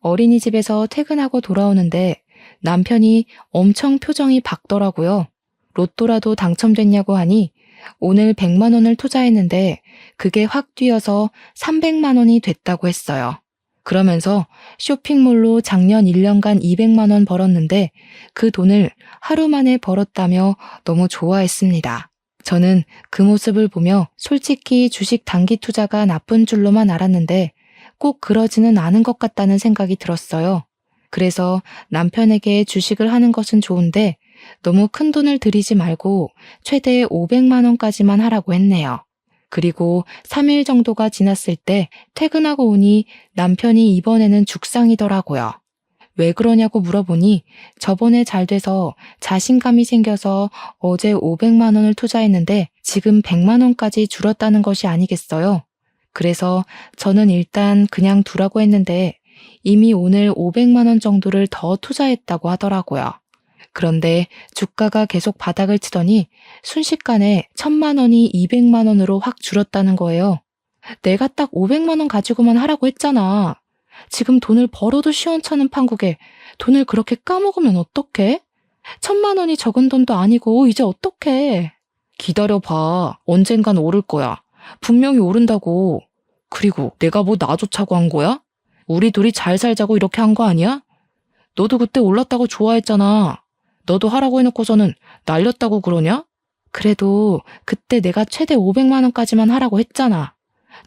어린이집에서 퇴근하고 돌아오는데 남편이 엄청 표정이 밝더라고요. 로또라도 당첨됐냐고 하니 오늘 100만 원을 투자했는데 그게 확 뛰어서 300만 원이 됐다고 했어요. 그러면서 쇼핑몰로 작년 1년간 200만 원 벌었는데 그 돈을 하루 만에 벌었다며 너무 좋아했습니다. 저는 그 모습을 보며 솔직히 주식 단기 투자가 나쁜 줄로만 알았는데 꼭 그러지는 않은 것 같다는 생각이 들었어요. 그래서 남편에게 주식을 하는 것은 좋은데 너무 큰 돈을 들이지 말고 최대 500만 원까지만 하라고 했네요. 그리고 3일 정도가 지났을 때 퇴근하고 오니 남편이 이번에는 죽상이더라고요. 왜 그러냐고 물어보니 저번에 잘 돼서 자신감이 생겨서 어제 500만 원을 투자했는데 지금 100만 원까지 줄었다는 것이 아니겠어요? 그래서 저는 일단 그냥 두라고 했는데 이미 오늘 500만 원 정도를 더 투자했다고 하더라고요. 그런데 주가가 계속 바닥을 치더니 순식간에 1000만 원이 200만 원으로 확 줄었다는 거예요. 내가 딱 500만 원 가지고만 하라고 했잖아. 지금 돈을 벌어도 시원찮은 판국에 돈을 그렇게 까먹으면 어떡해? 1000만 원이 적은 돈도 아니고 이제 어떡해? 기다려봐. 언젠간 오를 거야. 분명히 오른다고. 그리고 내가 뭐 놔줬자고 한 거야? 우리 둘이 잘 살자고 이렇게 한 거 아니야? 너도 그때 올랐다고 좋아했잖아. 너도 하라고 해놓고서는 날렸다고 그러냐? 그래도 그때 내가 최대 500만 원까지만 하라고 했잖아.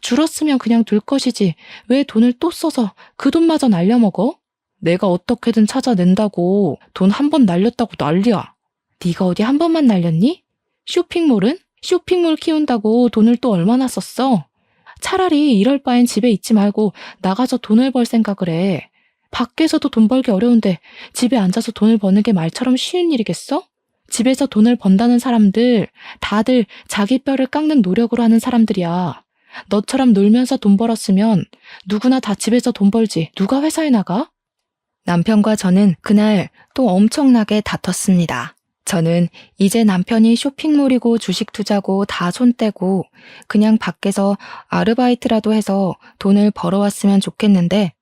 줄었으면 그냥 둘 것이지 왜 돈을 또 써서 그 돈마저 날려먹어? 내가 어떻게든 찾아낸다고. 돈 한 번 날렸다고 난리야. 네가 어디 한 번만 날렸니? 쇼핑몰은? 쇼핑몰 키운다고 돈을 또 얼마나 썼어? 차라리 이럴 바엔 집에 있지 말고 나가서 돈을 벌 생각을 해. 밖에서도 돈 벌기 어려운데 집에 앉아서 돈을 버는 게 말처럼 쉬운 일이겠어? 집에서 돈을 번다는 사람들 다들 자기 뼈를 깎는 노력으로 하는 사람들이야. 너처럼 놀면서 돈 벌었으면 누구나 다 집에서 돈 벌지. 누가 회사에 나가? 남편과 저는 그날 또 엄청나게 다퉜습니다. 저는 이제 남편이 쇼핑몰이고 주식 투자고 다 손 떼고 그냥 밖에서 아르바이트라도 해서 돈을 벌어왔으면 좋겠는데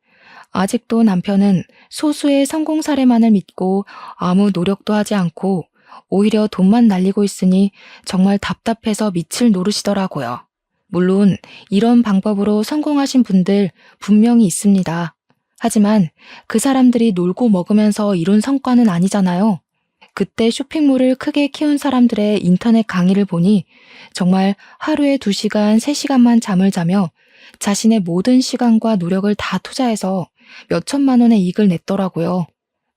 아직도 남편은 소수의 성공 사례만을 믿고 아무 노력도 하지 않고 오히려 돈만 날리고 있으니 정말 답답해서 미칠 노릇이더라고요. 물론 이런 방법으로 성공하신 분들 분명히 있습니다. 하지만 그 사람들이 놀고 먹으면서 이룬 성과는 아니잖아요. 그때 쇼핑몰을 크게 키운 사람들의 인터넷 강의를 보니 정말 하루에 2시간, 3시간만 잠을 자며 자신의 모든 시간과 노력을 다 투자해서 몇천만 원의 이익을 냈더라고요.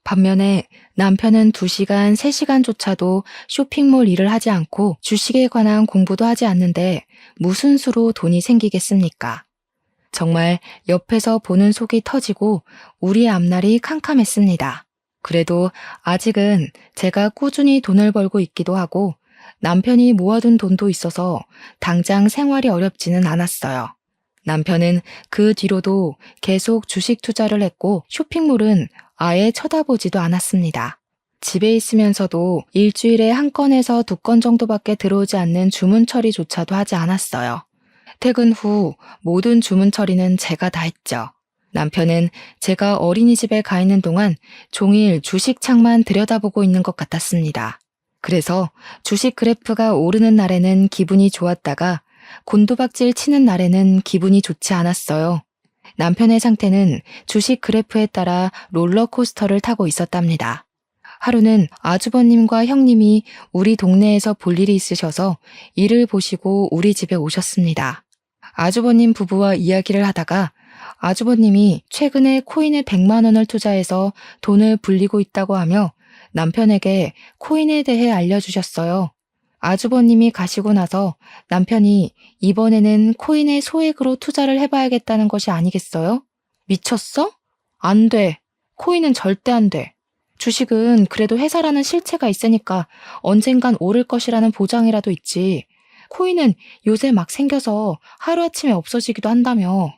반면에 남편은 2시간, 3시간조차도 쇼핑몰 일을 하지 않고 주식에 관한 공부도 하지 않는데 무슨 수로 돈이 생기겠습니까? 정말 옆에서 보는 속이 터지고 우리의 앞날이 캄캄했습니다. 그래도 아직은 제가 꾸준히 돈을 벌고 있기도 하고 남편이 모아둔 돈도 있어서 당장 생활이 어렵지는 않았어요. 남편은 그 뒤로도 계속 주식 투자를 했고 쇼핑몰은 아예 쳐다보지도 않았습니다. 집에 있으면서도 일주일에 1건에서 2건 정도밖에 들어오지 않는 주문 처리조차도 하지 않았어요. 퇴근 후 모든 주문 처리는 제가 다 했죠. 남편은 제가 어린이집에 가 있는 동안 종일 주식 창만 들여다보고 있는 것 같았습니다. 그래서 주식 그래프가 오르는 날에는 기분이 좋았다가 곤두박질 치는 날에는 기분이 좋지 않았어요. 남편의 상태는 주식 그래프에 따라 롤러코스터를 타고 있었답니다. 하루는 아주버님과 형님이 우리 동네에서 볼 일이 있으셔서 일을 보시고 우리 집에 오셨습니다. 아주버님 부부와 이야기를 하다가 아주버님이 최근에 코인에 100만 원을 투자해서 돈을 불리고 있다고 하며 남편에게 코인에 대해 알려주셨어요. 아주버님이 가시고 나서 남편이 이번에는 코인에 소액으로 투자를 해봐야겠다는 것이 아니겠어요? 미쳤어? 안 돼. 코인은 절대 안 돼. 주식은 그래도 회사라는 실체가 있으니까 언젠간 오를 것이라는 보장이라도 있지. 코인은 요새 막 생겨서 하루아침에 없어지기도 한다며.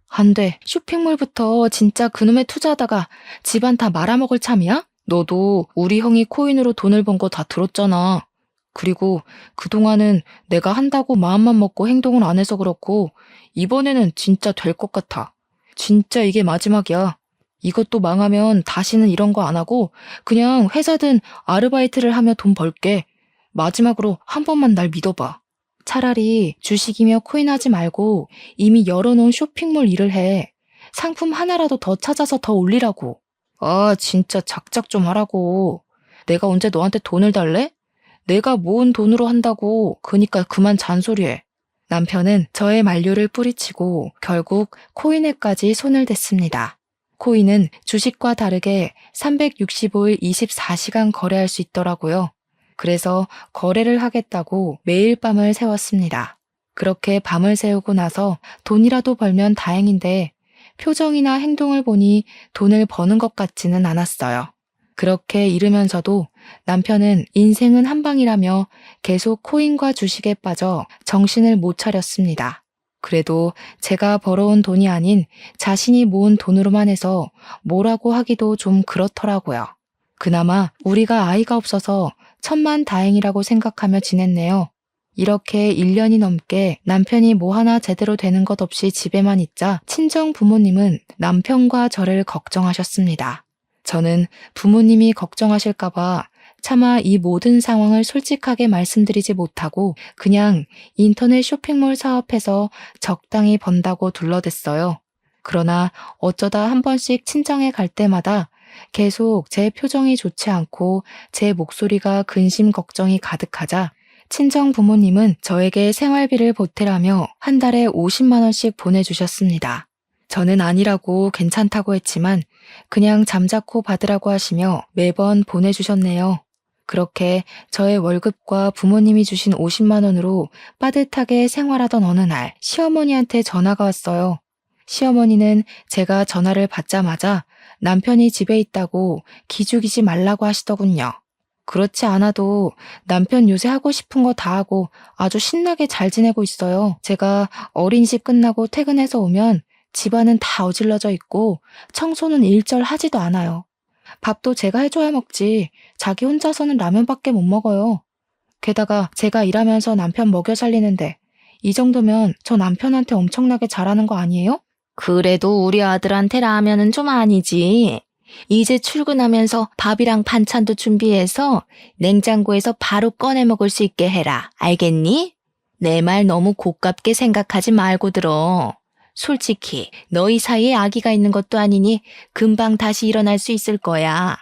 안 돼. 쇼핑몰부터 진짜 그놈의 투자하다가 집안 다 말아먹을 참이야? 너도 우리 형이 코인으로 돈을 번 거 다 들었잖아. 그리고 그동안은 내가 한다고 마음만 먹고 행동을 안 해서 그렇고 이번에는 진짜 될 것 같아. 진짜 이게 마지막이야. 이것도 망하면 다시는 이런 거 안 하고 그냥 회사든 아르바이트를 하며 돈 벌게. 마지막으로 한 번만 날 믿어봐. 차라리 주식이며 코인 하지 말고 이미 열어놓은 쇼핑몰 일을 해. 상품 하나라도 더 찾아서 더 올리라고. 아, 진짜 작작 좀 하라고. 내가 언제 너한테 돈을 달래? 내가 모은 돈으로 한다고. 그니까 그만 잔소리해. 남편은 저의 만류를 뿌리치고 결국 코인에까지 손을 댔습니다. 코인은 주식과 다르게 365일 24시간 거래할 수 있더라고요. 그래서 거래를 하겠다고 매일 밤을 새웠습니다. 그렇게 밤을 새우고 나서 돈이라도 벌면 다행인데 표정이나 행동을 보니 돈을 버는 것 같지는 않았어요. 그렇게 이르면서도 남편은 인생은 한 방이라며 계속 코인과 주식에 빠져 정신을 못 차렸습니다. 그래도 제가 벌어온 돈이 아닌 자신이 모은 돈으로만 해서 뭐라고 하기도 좀 그렇더라고요. 그나마 우리가 아이가 없어서 천만다행이라고 생각하며 지냈네요. 이렇게 1년이 넘게 남편이 뭐 하나 제대로 되는 것 없이 집에만 있자 친정 부모님은 남편과 저를 걱정하셨습니다. 저는 부모님이 걱정하실까봐 차마 이 모든 상황을 솔직하게 말씀드리지 못하고 그냥 인터넷 쇼핑몰 사업해서 적당히 번다고 둘러댔어요. 그러나 어쩌다 한 번씩 친정에 갈 때마다 계속 제 표정이 좋지 않고 제 목소리가 근심 걱정이 가득하자 친정 부모님은 저에게 생활비를 보태라며 한 달에 50만 원씩 보내주셨습니다. 저는 아니라고 괜찮다고 했지만 그냥 잠자코 받으라고 하시며 매번 보내주셨네요. 그렇게 저의 월급과 부모님이 주신 50만 원으로 빠듯하게 생활하던 어느 날 시어머니한테 전화가 왔어요. 시어머니는 제가 전화를 받자마자 남편이 집에 있다고 기죽이지 말라고 하시더군요. 그렇지 않아도 남편 요새 하고 싶은 거 다 하고 아주 신나게 잘 지내고 있어요. 제가 어린이집 끝나고 퇴근해서 오면 집안은 다 어질러져 있고 청소는 일절 하지도 않아요. 밥도 제가 해줘야 먹지 자기 혼자서는 라면밖에 못 먹어요. 게다가 제가 일하면서 남편 먹여 살리는데 이 정도면 저 남편한테 엄청나게 잘하는 거 아니에요? 그래도 우리 아들한테 라면은 좀 아니지. 이제 출근하면서 밥이랑 반찬도 준비해서 냉장고에서 바로 꺼내 먹을 수 있게 해라. 알겠니? 내 말 너무 고깝게 생각하지 말고 들어. 솔직히 너희 사이에 아기가 있는 것도 아니니 금방 다시 일어날 수 있을 거야.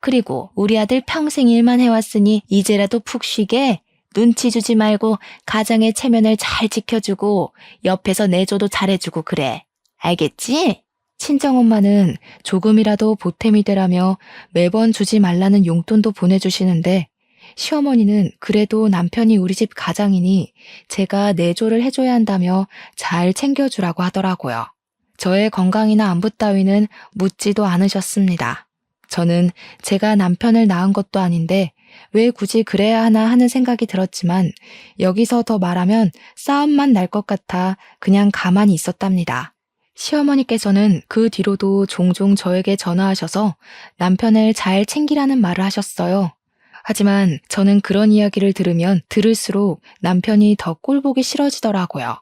그리고 우리 아들 평생 일만 해왔으니 이제라도 푹 쉬게 눈치 주지 말고 가장의 체면을 잘 지켜주고 옆에서 내조도 잘해주고 그래. 알겠지? 친정엄마는 조금이라도 보탬이 되라며 매번 주지 말라는 용돈도 보내주시는데 시어머니는 그래도 남편이 우리 집 가장이니 제가 내조를 해줘야 한다며 잘 챙겨주라고 하더라고요. 저의 건강이나 안부 따위는 묻지도 않으셨습니다. 저는 제가 남편을 낳은 것도 아닌데 왜 굳이 그래야 하나 하는 생각이 들었지만 여기서 더 말하면 싸움만 날 것 같아 그냥 가만히 있었답니다. 시어머니께서는 그 뒤로도 종종 저에게 전화하셔서 남편을 잘 챙기라는 말을 하셨어요. 하지만 저는 그런 이야기를 들으면 들을수록 남편이 더 꼴보기 싫어지더라고요.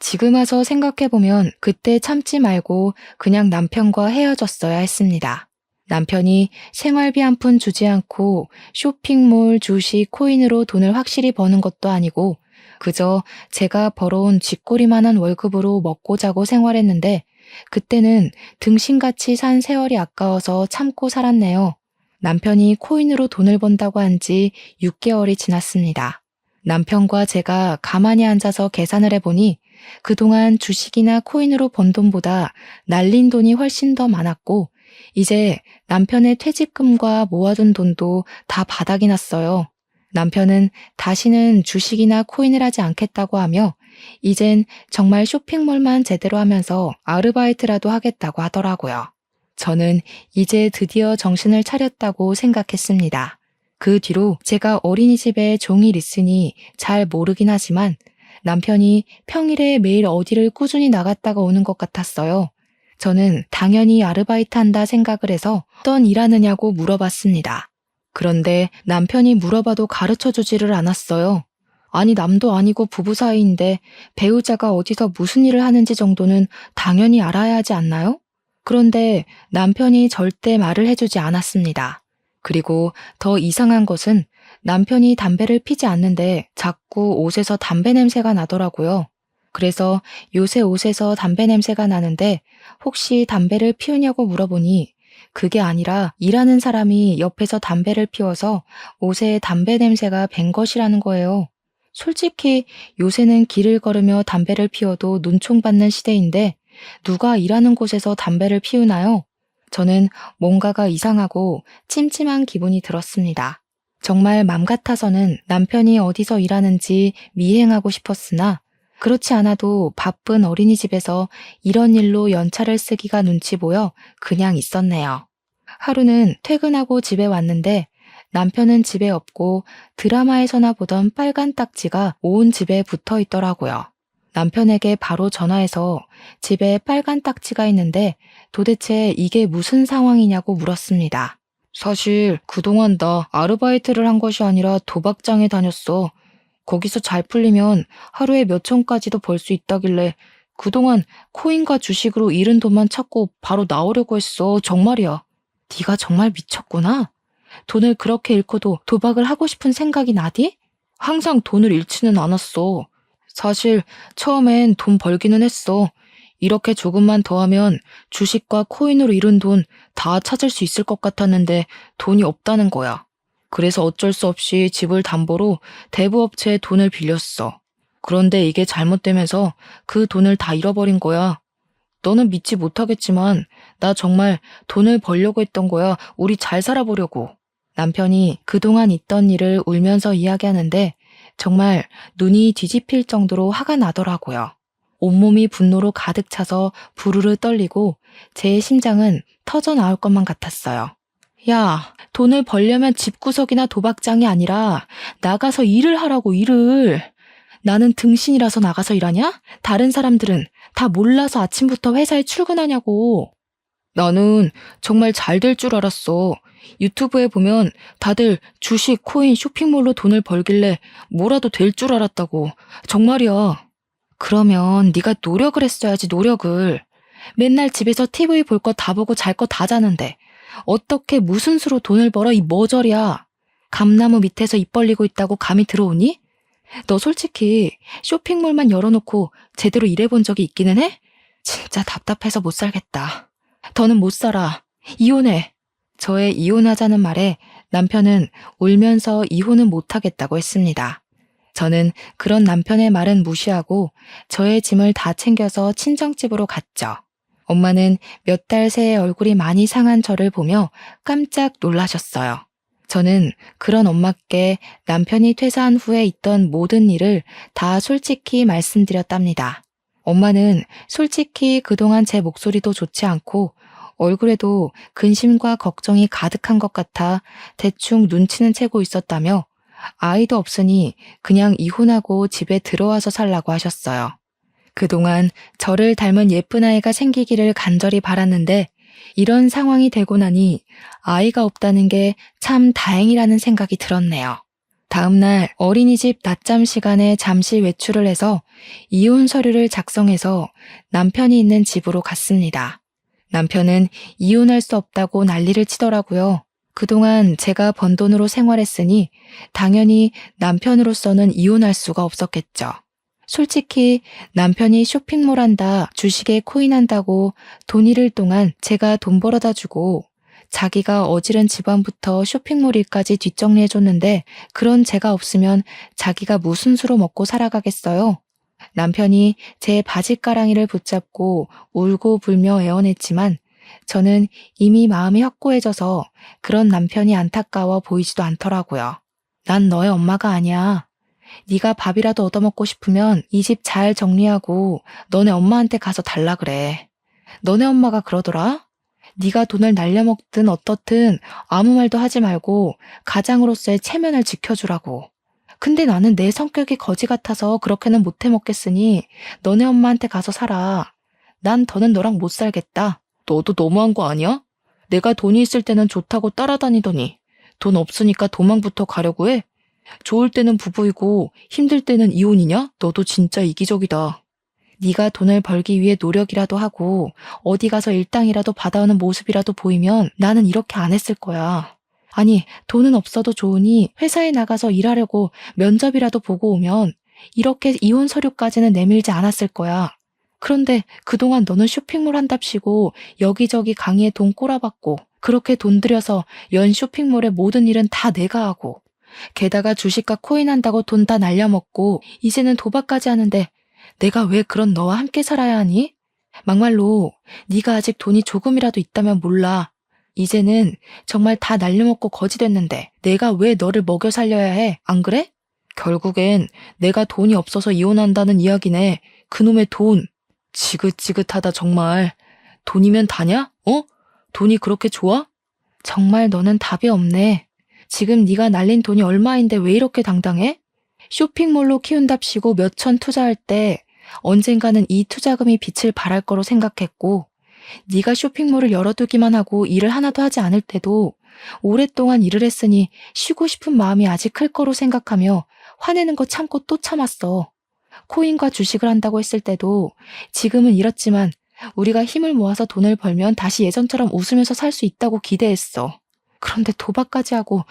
지금 와서 생각해보면 그때 참지 말고 그냥 남편과 헤어졌어야 했습니다. 남편이 생활비 한 푼 주지 않고 쇼핑몰, 주식, 코인으로 돈을 확실히 버는 것도 아니고 그저 제가 벌어온 쥐꼬리만한 월급으로 먹고 자고 생활했는데 그때는 등신같이 산 세월이 아까워서 참고 살았네요. 남편이 코인으로 돈을 번다고 한 지 6개월이 지났습니다. 남편과 제가 가만히 앉아서 계산을 해보니 그동안 주식이나 코인으로 번 돈보다 날린 돈이 훨씬 더 많았고 이제 남편의 퇴직금과 모아둔 돈도 다 바닥이 났어요. 남편은 다시는 주식이나 코인을 하지 않겠다고 하며 이젠 정말 쇼핑몰만 제대로 하면서 아르바이트라도 하겠다고 하더라고요. 저는 이제 드디어 정신을 차렸다고 생각했습니다. 그 뒤로 제가 어린이집에 종일 있으니 잘 모르긴 하지만 남편이 평일에 매일 어디를 꾸준히 나갔다가 오는 것 같았어요. 저는 당연히 아르바이트 한다 생각을 해서 어떤 일 하느냐고 물어봤습니다. 그런데 남편이 물어봐도 가르쳐주지를 않았어요. 아니 남도 아니고 부부 사이인데 배우자가 어디서 무슨 일을 하는지 정도는 당연히 알아야 하지 않나요? 그런데 남편이 절대 말을 해주지 않았습니다. 그리고 더 이상한 것은 남편이 담배를 피지 않는데 자꾸 옷에서 담배 냄새가 나더라고요. 그래서 요새 옷에서 담배 냄새가 나는데 혹시 담배를 피우냐고 물어보니 그게 아니라 일하는 사람이 옆에서 담배를 피워서 옷에 담배 냄새가 밴 것이라는 거예요. 솔직히 요새는 길을 걸으며 담배를 피워도 눈총받는 시대인데 누가 일하는 곳에서 담배를 피우나요? 저는 뭔가가 이상하고 찜찜한 기분이 들었습니다. 정말 맘 같아서는 남편이 어디서 일하는지 미행하고 싶었으나 그렇지 않아도 바쁜 어린이집에서 이런 일로 연차를 쓰기가 눈치 보여 그냥 있었네요. 하루는 퇴근하고 집에 왔는데 남편은 집에 없고 드라마에서나 보던 빨간 딱지가 온 집에 붙어 있더라고요. 남편에게 바로 전화해서 집에 빨간 딱지가 있는데 도대체 이게 무슨 상황이냐고 물었습니다. 사실 그동안 나 아르바이트를 한 것이 아니라 도박장에 다녔어. 거기서 잘 풀리면 하루에 몇 천까지도 벌 수 있다길래 그동안 코인과 주식으로 잃은 돈만 찾고 바로 나오려고 했어. 정말이야. 네가 정말 미쳤구나. 돈을 그렇게 잃고도 도박을 하고 싶은 생각이 나디? 항상 돈을 잃지는 않았어. 사실 처음엔 돈 벌기는 했어. 이렇게 조금만 더 하면 주식과 코인으로 잃은 돈 다 찾을 수 있을 것 같았는데 돈이 없다는 거야. 그래서 어쩔 수 없이 집을 담보로 대부업체에 돈을 빌렸어. 그런데 이게 잘못되면서 그 돈을 다 잃어버린 거야. 너는 믿지 못하겠지만 나 정말 돈을 벌려고 했던 거야. 우리 잘 살아보려고. 남편이 그동안 있던 일을 울면서 이야기하는데 정말 눈이 뒤집힐 정도로 화가 나더라고요. 온몸이 분노로 가득 차서 부르르 떨리고 제 심장은 터져 나올 것만 같았어요. 야, 돈을 벌려면 집구석이나 도박장이 아니라 나가서 일을 하라고, 일을. 나는 등신이라서 나가서 일하냐? 다른 사람들은 다 몰라서 아침부터 회사에 출근하냐고. 나는 정말 잘 될 줄 알았어. 유튜브에 보면 다들 주식, 코인, 쇼핑몰로 돈을 벌길래 뭐라도 될 줄 알았다고. 정말이야. 그러면 네가 노력을 했어야지, 노력을. 맨날 집에서 TV 볼 거 다 보고 잘 거 다 자는데 어떻게 무슨 수로 돈을 벌어, 이 머저리야. 감나무 밑에서 입 벌리고 있다고 감이 들어오니? 너 솔직히 쇼핑몰만 열어놓고 제대로 일해본 적이 있기는 해? 진짜 답답해서 못 살겠다. 더는 못 살아. 이혼해. 저의 이혼하자는 말에 남편은 울면서 이혼은 못하겠다고 했습니다. 저는 그런 남편의 말은 무시하고 저의 짐을 다 챙겨서 친정집으로 갔죠. 엄마는 몇 달 새에 얼굴이 많이 상한 저를 보며 깜짝 놀라셨어요. 저는 그런 엄마께 남편이 퇴사한 후에 있던 모든 일을 다 솔직히 말씀드렸답니다. 엄마는 솔직히 그동안 제 목소리도 좋지 않고 얼굴에도 근심과 걱정이 가득한 것 같아 대충 눈치는 채고 있었다며 아이도 없으니 그냥 이혼하고 집에 들어와서 살라고 하셨어요. 그동안 저를 닮은 예쁜 아이가 생기기를 간절히 바랐는데 이런 상황이 되고 나니 아이가 없다는 게 참 다행이라는 생각이 들었네요. 다음날 어린이집 낮잠 시간에 잠시 외출을 해서 이혼 서류를 작성해서 남편이 있는 집으로 갔습니다. 남편은 이혼할 수 없다고 난리를 치더라고요. 그동안 제가 번 돈으로 생활했으니 당연히 남편으로서는 이혼할 수가 없었겠죠. 솔직히 남편이 쇼핑몰 한다, 주식에 코인 한다고 돈 잃을 동안 제가 돈 벌어다 주고 자기가 어지른 집안부터 쇼핑몰 일까지 뒷정리해줬는데 그런 제가 없으면 자기가 무슨 수로 먹고 살아가겠어요? 남편이 제 바지가랑이를 붙잡고 울고 불며 애원했지만 저는 이미 마음이 확고해져서 그런 남편이 안타까워 보이지도 않더라고요. 난 너의 엄마가 아니야. 네가 밥이라도 얻어먹고 싶으면 이 집 잘 정리하고 너네 엄마한테 가서 달라 그래. 너네 엄마가 그러더라. 네가 돈을 날려먹든 어떻든 아무 말도 하지 말고 가장으로서의 체면을 지켜주라고. 근데 나는 내 성격이 거지 같아서 그렇게는 못 해먹겠으니 너네 엄마한테 가서 살아. 난 더는 너랑 못 살겠다. 너도 너무한 거 아니야? 내가 돈이 있을 때는 좋다고 따라다니더니 돈 없으니까 도망부터 가려고 해? 좋을 때는 부부이고 힘들 때는 이혼이냐? 너도 진짜 이기적이다. 네가 돈을 벌기 위해 노력이라도 하고 어디 가서 일당이라도 받아오는 모습이라도 보이면 나는 이렇게 안 했을 거야. 아니, 돈은 없어도 좋으니 회사에 나가서 일하려고 면접이라도 보고 오면 이렇게 이혼 서류까지는 내밀지 않았을 거야. 그런데 그동안 너는 쇼핑몰 한답시고 여기저기 강의에 돈 꼬라박고 그렇게 돈 들여서 연 쇼핑몰의 모든 일은 다 내가 하고 게다가 주식과 코인 한다고 돈 다 날려먹고 이제는 도박까지 하는데 내가 왜 그런 너와 함께 살아야 하니? 막말로 네가 아직 돈이 조금이라도 있다면 몰라. 이제는 정말 다 날려먹고 거지 됐는데 내가 왜 너를 먹여 살려야 해? 안 그래? 결국엔 내가 돈이 없어서 이혼한다는 이야기네. 그놈의 돈. 지긋지긋하다 정말. 돈이면 다냐? 어? 돈이 그렇게 좋아? 정말 너는 답이 없네. 지금 네가 날린 돈이 얼마인데 왜 이렇게 당당해? 쇼핑몰로 키운답시고 몇천 투자할 때 언젠가는 이 투자금이 빛을 발할 거로 생각했고, 네가 쇼핑몰을 열어두기만 하고 일을 하나도 하지 않을 때도 오랫동안 일을 했으니 쉬고 싶은 마음이 아직 클 거로 생각하며 화내는 거 참고 또 참았어. 코인과 주식을 한다고 했을 때도 지금은 이렇지만 우리가 힘을 모아서 돈을 벌면 다시 예전처럼 웃으면서 살 수 있다고 기대했어. 그런데 도박까지 하고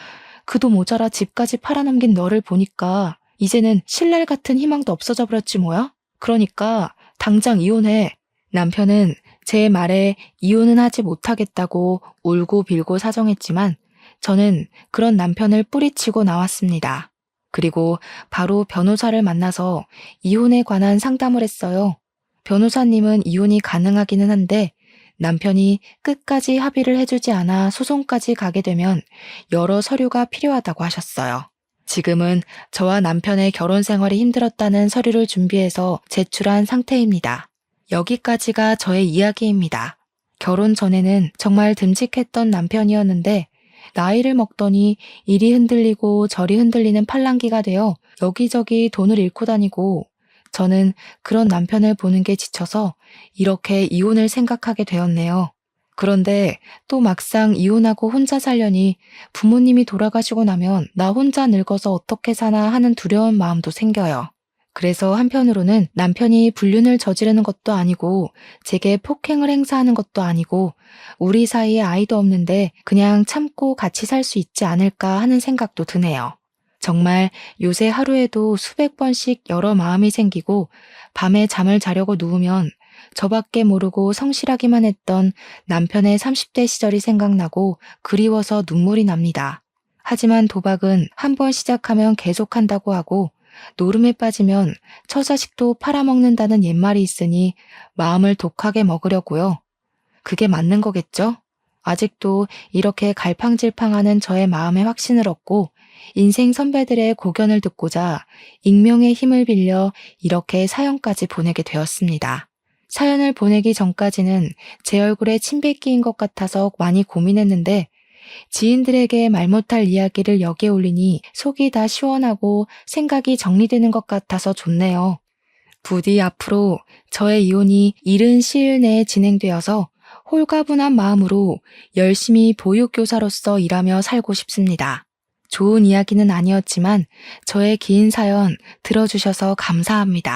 그도 모자라 집까지 팔아넘긴 너를 보니까 이제는 신랄 같은 희망도 없어져 버렸지 뭐야? 그러니까 당장 이혼해. 남편은 제 말에 이혼은 하지 못하겠다고 울고 빌고 사정했지만 저는 그런 남편을 뿌리치고 나왔습니다. 그리고 바로 변호사를 만나서 이혼에 관한 상담을 했어요. 변호사님은 이혼이 가능하기는 한데 남편이 끝까지 합의를 해주지 않아 소송까지 가게 되면 여러 서류가 필요하다고 하셨어요. 지금은 저와 남편의 결혼 생활이 힘들었다는 서류를 준비해서 제출한 상태입니다. 여기까지가 저의 이야기입니다. 결혼 전에는 정말 듬직했던 남편이었는데 나이를 먹더니 이리 흔들리고 저리 흔들리는 팔랑귀가 되어 여기저기 돈을 잃고 다니고, 저는 그런 남편을 보는 게 지쳐서 이렇게 이혼을 생각하게 되었네요. 그런데 또 막상 이혼하고 혼자 살려니 부모님이 돌아가시고 나면 나 혼자 늙어서 어떻게 사나 하는 두려운 마음도 생겨요. 그래서 한편으로는 남편이 불륜을 저지르는 것도 아니고 제게 폭행을 행사하는 것도 아니고 우리 사이에 아이도 없는데 그냥 참고 같이 살 수 있지 않을까 하는 생각도 드네요. 정말 요새 하루에도 수백 번씩 여러 마음이 생기고 밤에 잠을 자려고 누우면 저밖에 모르고 성실하기만 했던 남편의 30대 시절이 생각나고 그리워서 눈물이 납니다. 하지만 도박은 한 번 시작하면 계속한다고 하고 노름에 빠지면 처자식도 팔아먹는다는 옛말이 있으니 마음을 독하게 먹으려고요. 그게 맞는 거겠죠? 아직도 이렇게 갈팡질팡하는 저의 마음에 확신을 얻고 인생 선배들의 고견을 듣고자 익명의 힘을 빌려 이렇게 사연까지 보내게 되었습니다. 사연을 보내기 전까지는 제 얼굴에 침 뱉기인 것 같아서 많이 고민했는데 지인들에게 말 못할 이야기를 여기에 올리니 속이 다 시원하고 생각이 정리되는 것 같아서 좋네요. 부디 앞으로 저의 이혼이 이른 시일 내에 진행되어서 홀가분한 마음으로 열심히 보육교사로서 일하며 살고 싶습니다. 좋은 이야기는 아니었지만 저의 긴 사연 들어주셔서 감사합니다.